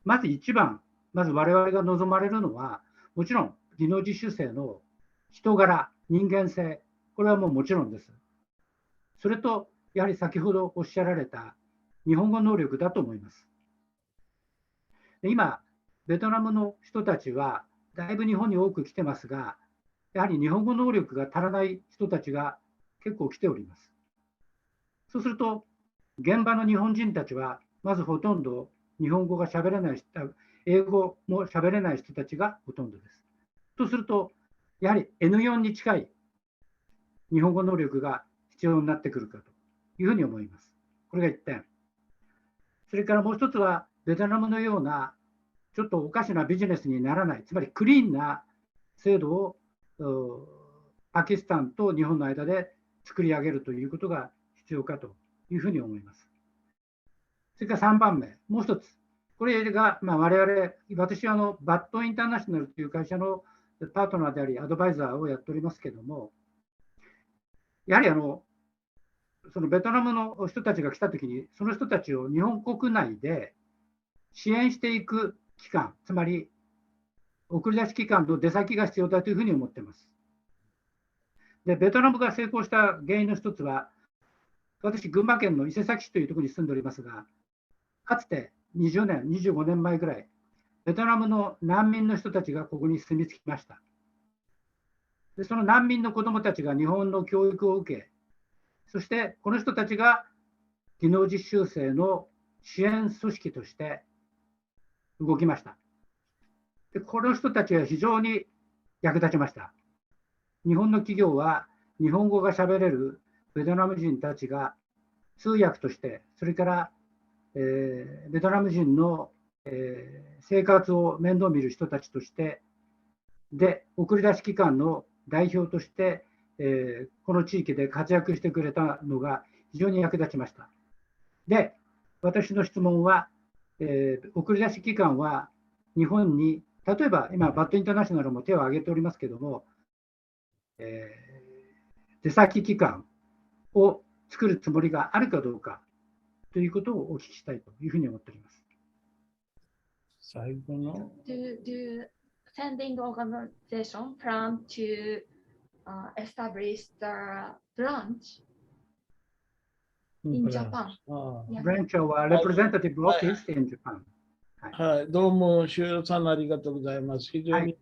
まず一番、まず我々が望まれるのは、もちろん技能実習生の人柄、人間性、これはもちろんです。それと、やはり先ほどおっしゃられた日本語能力だと思います。で今、ベトナムの人たちは、だいぶ日本に多く来てますが、やはり日本語能力が足らない人たちが結構来ております。そうすると、現場の日本人たちは、まずほとんど日本語が喋れない人、英語も喋れない人たちがほとんどです。とすると、やはり N4 に近い日本語能力が必要になってくるかというふうに思います。これが1点。それからもう一つは、ベトナムのようなちょっとおかしなビジネスにならない、つまりクリーンな制度をパキスタンと日本の間で作り上げるということが必要かというふうに思います。それから3番目、もう一つ。これが、我々、私はバットインターナショナルという会社のパートナーであり、アドバイザーをやっておりますけれども、やはりそのベトナムの人たちが来たときに、その人たちを日本国内で支援していく期間、つまり送り出し期間の出先が必要だというふうに思っています。で、ベトナムが成功した原因の一つは、私、群馬県の伊勢崎市というところに住んでおりますが、かつて20年、25年前ぐらい、ベトナムの難民の人たちがここに住み着きました。で、その難民の子どもたちが日本の教育を受け、そしてこの人たちが技能実習生の支援組織として動きました。で、この人たちは非常に役立ちました。日本の企業は日本語が喋れるベトナム人たちが通訳として、それから、ベトナム人の、生活を面倒見る人たちとして、で、送り出し機関の代表として、この地域で活躍してくれたのが非常に役立ちました。で、私の質問は、送り出し機関は日本に、例えば今、バットインターナショナルも手を挙げておりますけれども、出先機関を作るつもりがあるかどうかということをお聞きしたいというふうに思っております。最後の。Do sending organization plan to establish the branch in Japan? Branch of representative office in Japan. はい、どうも、修洋さんありがとうございます。非常に、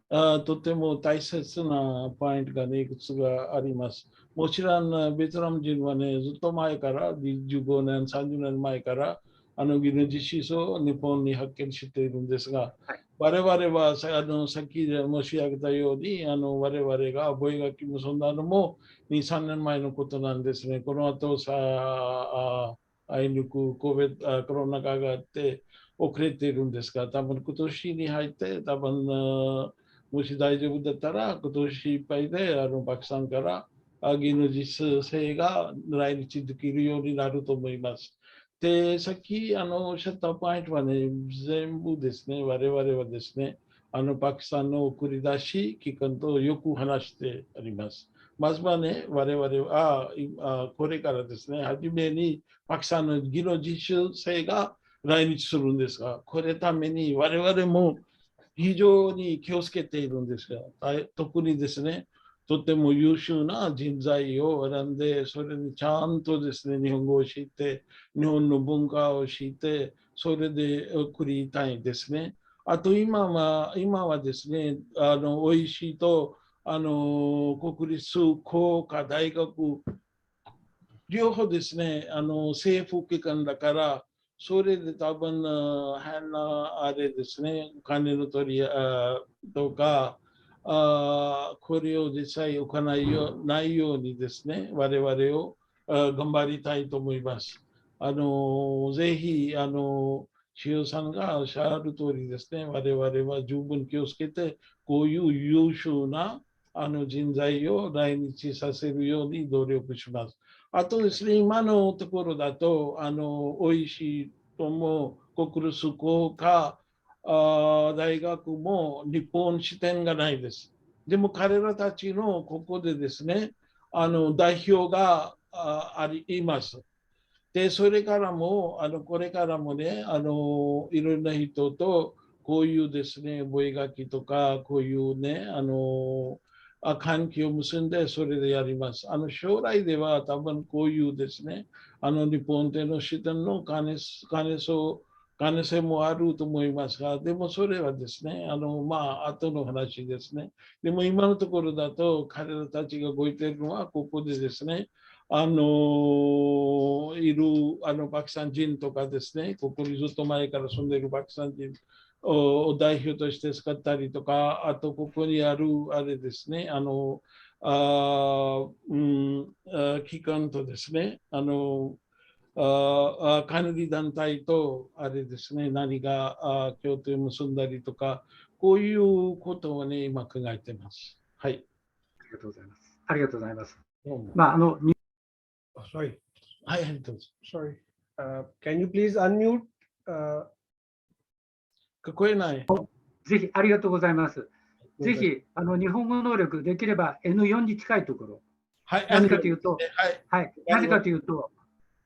とても大切なポイントがね、いくつがあります。もちろん、ベトナム人はね、ずっと前から、15年、30年前から、技能実習生を日本に派遣しているんですが、我々はさっき申し上げたように、我々が覚書結んだのも2、3年前のことなんですね。この後さ、あいにくコロナ禍があって遅れているんですが、多分今年に入って、多分もし大丈夫だったら、今年いっぱいでパキスタンから技能実習生が来日できるようになると思います。で、さっきおっしゃったポイントはね、全部ですね、我々はですね、パキスタンの送り出し機関とよく話してあります。まずはね、我々はこれからですね、初めにパキスタンの技能実習生が来日するんですが、これために我々も非常に気をつけているんですが、特にですね、とても優秀な人材を選んで、それにちゃんとですね、日本語を知って、日本の文化を知って、それで送りたいですね。あと今はですね、OEC と国立工科大学、両方ですね、政府機関だから、それで多分、あれですね、お金の取りとか、これを実際行わないようにですね、我々を頑張りたいと思います。ぜひ、塩さんがおっしゃる通りですね、我々は十分気をつけて、こういう優秀な人材を来日させるように努力します。あとですね、今のところだと、OEC とも国立工科大学も日本支店がないです。でも彼らたちのここでですね、代表がいます。で、それからも、これからもね、いろんな人と、こういうですね、覚書とか、こういうね、関係を結んで、それでやります。将来では、多分こういうですね、日本での視点の可能性もあると思いますが、でもそれはですね、後の話ですね。でも今のところだと、彼らたちが動いているのは、ここでですね、いるパキスタン人とかですね、ここにずっと前から住んでいるパキスタン人を代表として使ったりとか、あとここにあるあれですね、機関とですね、管理団体とあれですね、何が協定を結んだりとか、こういうことをね、今考えています。はい。ありがとうございます。ありがとうございます。どうもまあ、Sorry. はい、どうぞ。 Sorry. Can you please unmute? 聞こえない。ぜひ、ありがとうございます。ごめんなさいぜひ、日本語能力、できれば N4 に近いところ。はい、なぜかというと、はい、なぜかというと、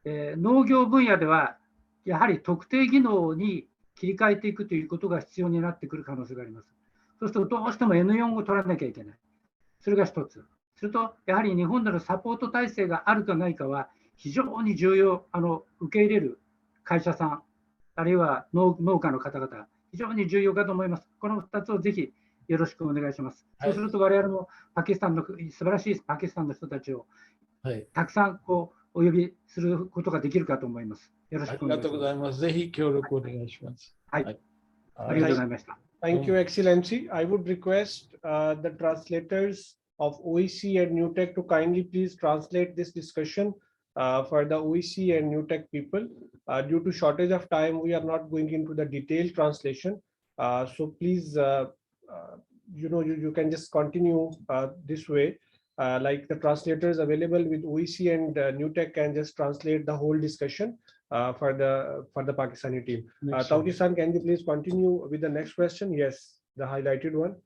農業分野では、やはり特定技能に切り替えていくということが必要になってくる可能性があります。そうすると、どうしても N4 を取らなきゃいけない。それが一つ。それと、やはり日本でのサポート体制があるかないかは、非常に重要、受け入れる会社さん、あるいは農家の方々、非常に重要かと思います。この2つをぜひよろしくお願いします。そうすると、我々もパキスタンの素晴らしいパキスタンの人たちをたくさんお呼びすることができるかと思います。よろしくお願いします。ありがとうございます。ぜひ協力お願いします。はい。ありがとうございました。Thank you, Excellency. I would request the translators of OEC and NewTech to kindly please translate this discussion for the OEC and NewTech people. Due to shortage of time, we are not going into the detailed translation. So please, you can just continue this way. Like the translators available with OEC and NewTech can just translate the whole discussion for the Pakistani team. Tauti-san, can you please continue with the next question? Yes, the highlighted one.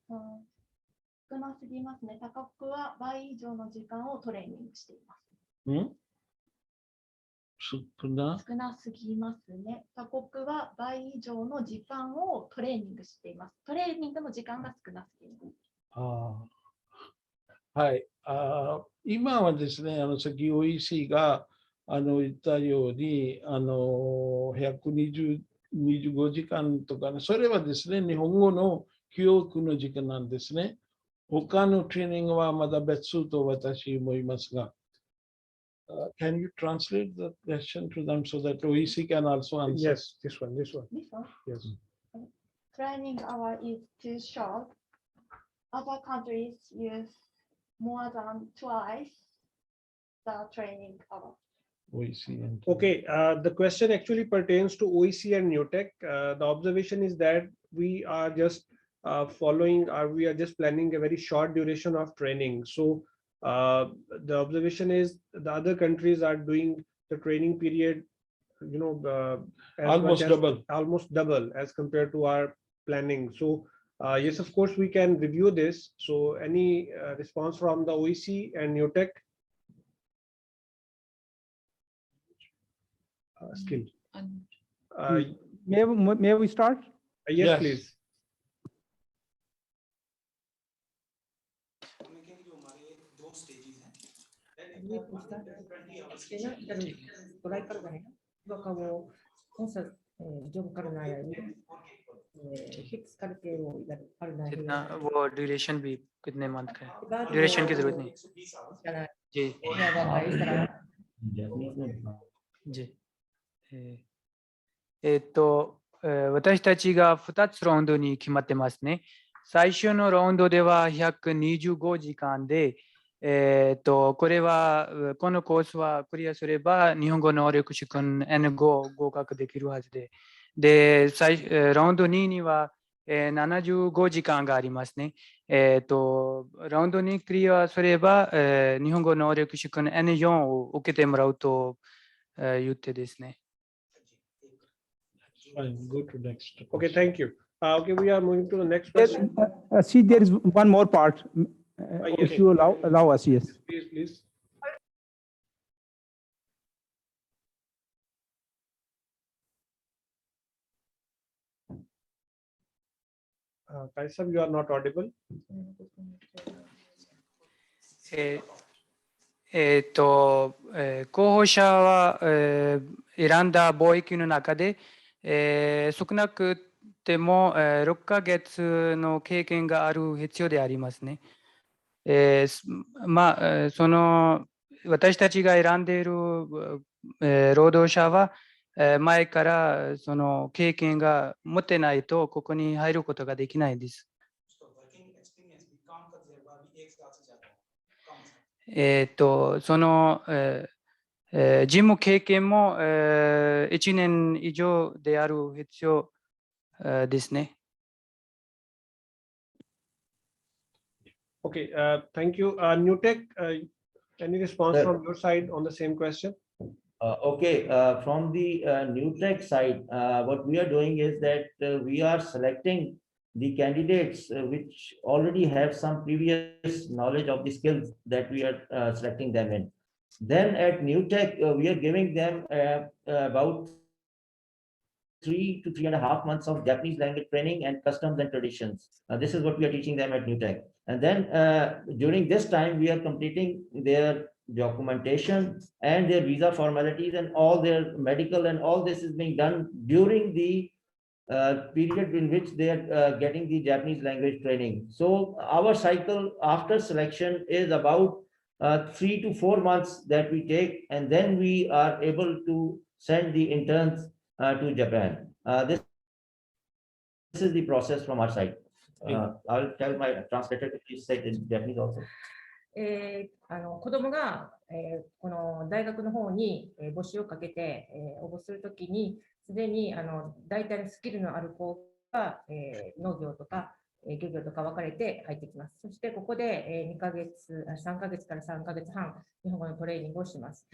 少なすぎますね。他国は倍以上の時間をトレーニングしています。少なすぎますね。他国は倍以上の時間をトレーニングしています。トレーニングの時間が少なすぎます。はい。今はですね、さっき OEC が言ったように、125時間とか、それはですね、日本語の記憶の時間なんですね。他のトレーニングはまだ別と私思いますが。Can you translate the question to them so that OEC can also answer? Yes, this one. This one? Yes. Training hour is too short. Other countries use more than twice the training hour. OEC and Okay, the question actually pertains to OEC and NewTech. The observation is that we are just we are just planning a very short duration of training. So the observation is the other countries are doing the training period, almost double as compared to our planning. So yes, of course, we can review this. So any response from the OEC and NewTech? Skill. May we start? Yes, please. Fix करके वो इधर पढ़ना है जितना वो ड्यूरेशन भी कितने मंथ का है, बात ड्यूरेशन की जरूरत नहीं जाना जी इस तरह जी 私たちが2つラウンドに決まってますね。最初のラウンドでは125時間で、これは、このコースはクリアすれば、日本語能力試験 N5 合格できるはずで、ラウンド2には、75時間がありますね。ラウンド2クリアすれば、日本語能力試験 N4 を受けてもらうと、言ってですね。Fine, go to next. Okay, thank you. Okay, we are moving to the next question. See, there is one more part. Yes. If you allow us, yes. Please, please. Kaisab, you are not audible. 候補者は、選んだ貿易の中で、少なくても、6ヶ月の経験がある必要でありますね。その私たちが選んでいる、労働者は、前からその経験が持てないとここに入ることができないです。その、事務経験も、1年以上である必要、ですね。Okay, thank you. Newtek, any response Sir. from your side on the same question? Okay, from the new tech side, what we are doing is that we are selecting the candidates which already have some previous knowledge of the skills that we are selecting them in. Then at new tech, we are giving them about 3 to 3.5 months of Japanese language training and customs and traditions. This is what we are teaching them at new tech. And then during this time, we are completing their documentation and their visa formalities and all their medical, and all this is being done during the period in which they are getting the Japanese language training. So our cycle after selection is about 3 to 4 months that we take, and then we are able to send the interns to Japan. This is the process from our side. I'll tell my translator to please say it in Japanese also. 子どもが、この大学の方に、募集をかけて、応募するときに、すでに大体のスキルのある子が、農業とか、漁業とか分かれて入ってきます。そしてここで、3ヶ月から3ヶ月半、日本語のトレーニングをします。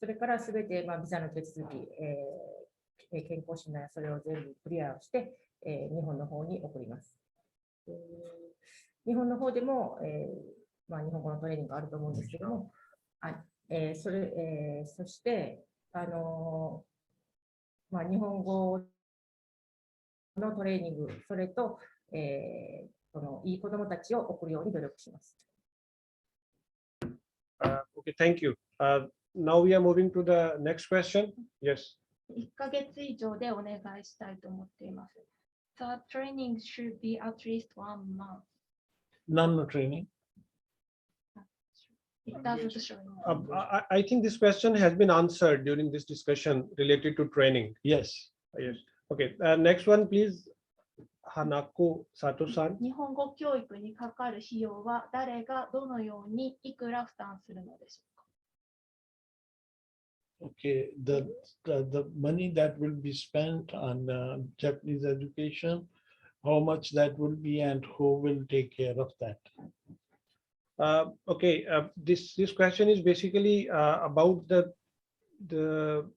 それからすべて、ビザの手続き、健康診断やそれを全部クリアをして、日本の方に送ります。日本の方でも、日本語のトレーニングがあると思うんですけども、そして、日本語のトレーニング、それと、いい子どもたちを送るように努力します。Okay, thank you. Now we are moving to the next question. Yes. 1ヶ月以上でお願いしたいと思っています。The training should be at least 1 month. None training. It doesn't show. I think this question has been answered during this discussion related to training. Yes. Yes. Okay. Next one, please. Hanako Sato-san. 日本語教育にかかる費用は誰がどのようにいくら負担するのでしょうか。Okay, the money that will be spent on Japanese education, how much that will be and who will take care of that? Okay, this question is basically about the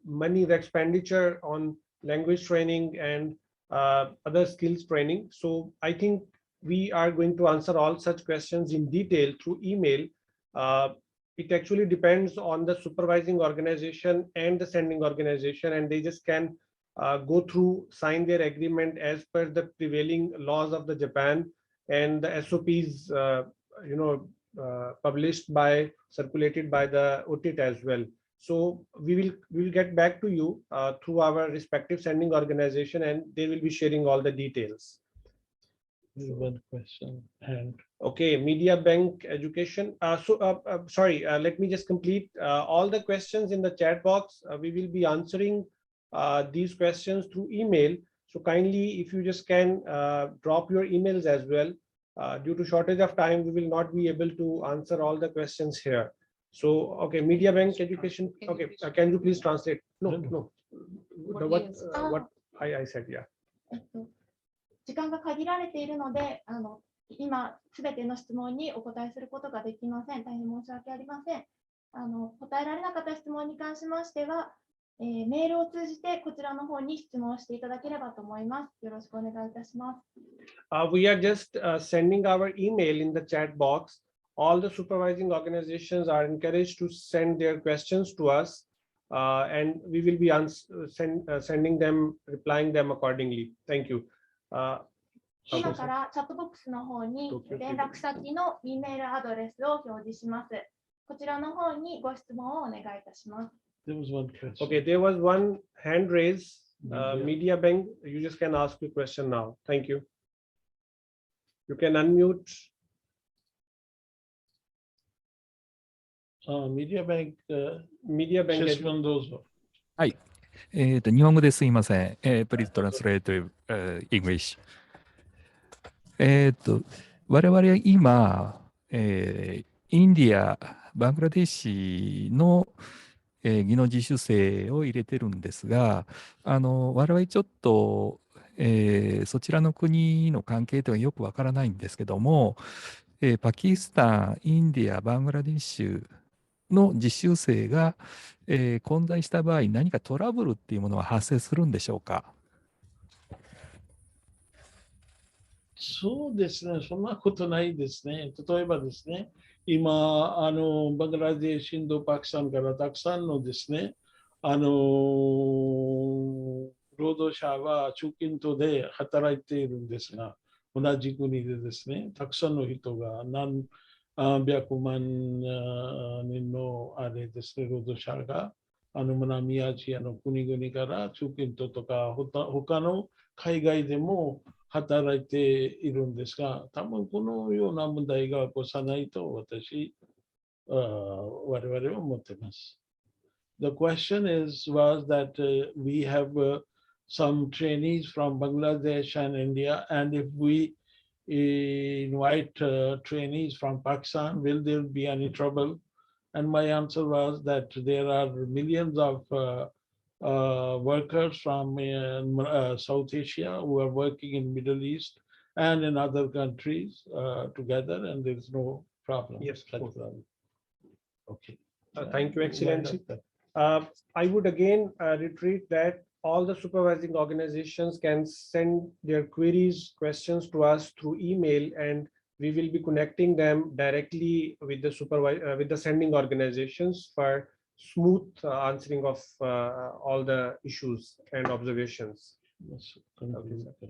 money, the expenditure on language training and other skills training. So I think we are going to answer all such questions in detail through email. It actually depends on the supervising organization and the sending organization, and they just can go through, sign their agreement as per the prevailing laws of the Japan and the SOPs, published circulated by the OTIT as well. So we will get back to you through our respective sending organization, and they will be sharing all the details. One question and Okay, Media Bank Education. Sorry, let me just complete all the questions in the chat box. We will be answering these questions through email. So kindly, if you just can drop your emails as well. Due to shortage of time, we will not be able to answer all the questions here. So, okay, Media Bank Education. Okay, can you please translate? No. What I said, yeah. 時間が限られているので、今すべての質問にお答えすることができません。大変申し訳ありません。答えられなかった質問に関しましては、メールを通じてこちらの方に質問をしていただければと思います。よろしくお願いいたします。We are just sending our email in the chat box. All the supervising organizations are encouraged to send their questions to us, and we will be sending them, replying them accordingly. Thank you. 今からチャットボックスの方に連絡先の E メールアドレスを表示します。こちらの方にご質問をお願いいたします。Okay, there was one hand raise. Media Bank, you just can ask your question now. Thank you. You can unmute. Media Bank. Media Bank. はい。日本語ですいません。Please translate English。我々は今、インディア、バングラデシュの、技能実習生を入れてるんですが、我々ちょっと、そちらの国の関係とはよくわからないんですけども、パキスタン、インディア、バングラデシュの実習生が、混在した場合、何かトラブルっていうものは発生するんでしょうか。そうですね、そんなことないですね。例えばですね、今、バングラデシュ、インド、パキスタンからたくさんのですね、労働者は中近東で働いているんですが、同じ国でですね、たくさんの人が何百万人のあれですね、労働者が南アジアの国々から中近東とか他の海外でも働いているんですが、多分このような問題が起こさないと我々は思っています。The question was that we have some trainees from Bangladesh and India, and if we invite trainees from Pakistan, will there be any trouble? And my answer was that there are millions of workers from South Asia who are working in Middle East and in other countries together, and there is no problem. Yes. Okay. Thank you, Excellency. I would again reiterate that all the supervising organizations can send their queries, questions to us through email, and we will be connecting them directly with the sending organizations for smooth answering of all the issues and observations.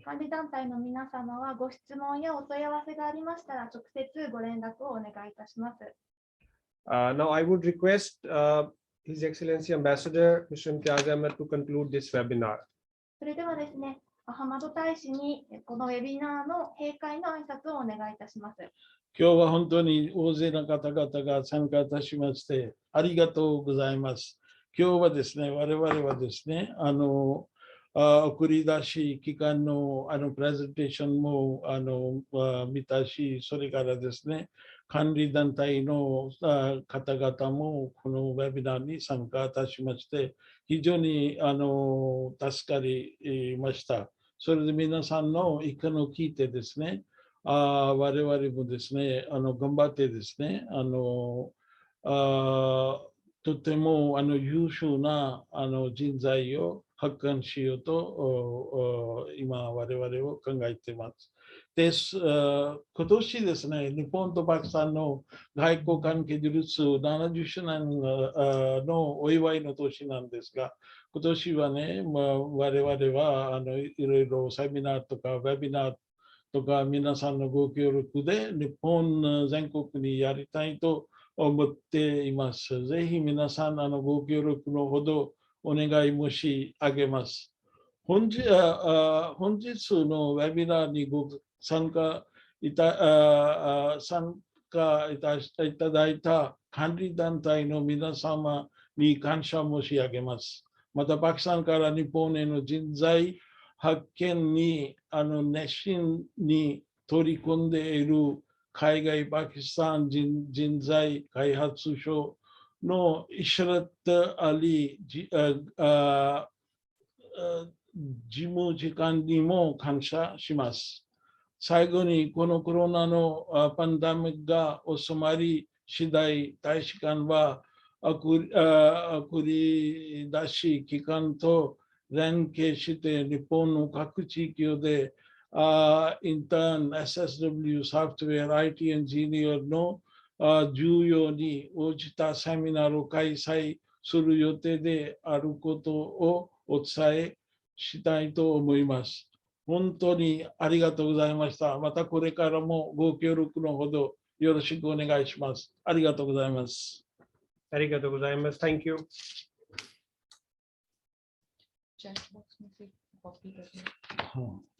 管理団体の皆様はご質問やお問い合わせがありましたら直接ご連絡をお願いいたします。Now I would request His Excellency Ambassador Mr. Imtiaz Ahmed to conclude this webinar. それではですね、アハマド大使にこのウェビナーの閉会の挨拶をお願いいたします。今日は本当に大勢の方々が参加いたしましてありがとうございます。今日はですね、我々はですね、送り出し期間のプレゼンテーションも見たし、それからですね、管理団体の方々もこのウェビナーに参加いたしまして、非常に助かりました。それで皆さんの意見を聞いてですね、我々もですね、頑張ってですね、とても優秀な人材を発見しようと今我々を考えています。で、今年ですね、日本とパキスタンの外交関係樹立70周年のお祝いの年なんですが、今年はね、我々はいろいろセミナーとかウェビナーとか皆さんのご協力で日本全国にやりたいと思っています。ぜひ皆さんご協力のほどお願い申し上げます。本日のウェビナーにご参加いただいた管理団体の皆様に感謝申し上げます。また、パキスタンから日本への人材発見に熱心に取り組んでいる海外パキスタン人材開発所のイシャラット・アリ事務次官にも感謝します。最後に、このコロナのパンデミックが収まり次第、大使館は送り出し機関と連携して日本の各地域でインターン、SSW、ソフトウェア、IT エンジニアの重要に応じたセミナーを開催する予定であることをお伝えしたいと思います。本当にありがとうございました。またこれからもご協力のほどよろしくお願いします。ありがとうございます。ありがとうございます。Thank you. Chat box में से copy करना। हाँ।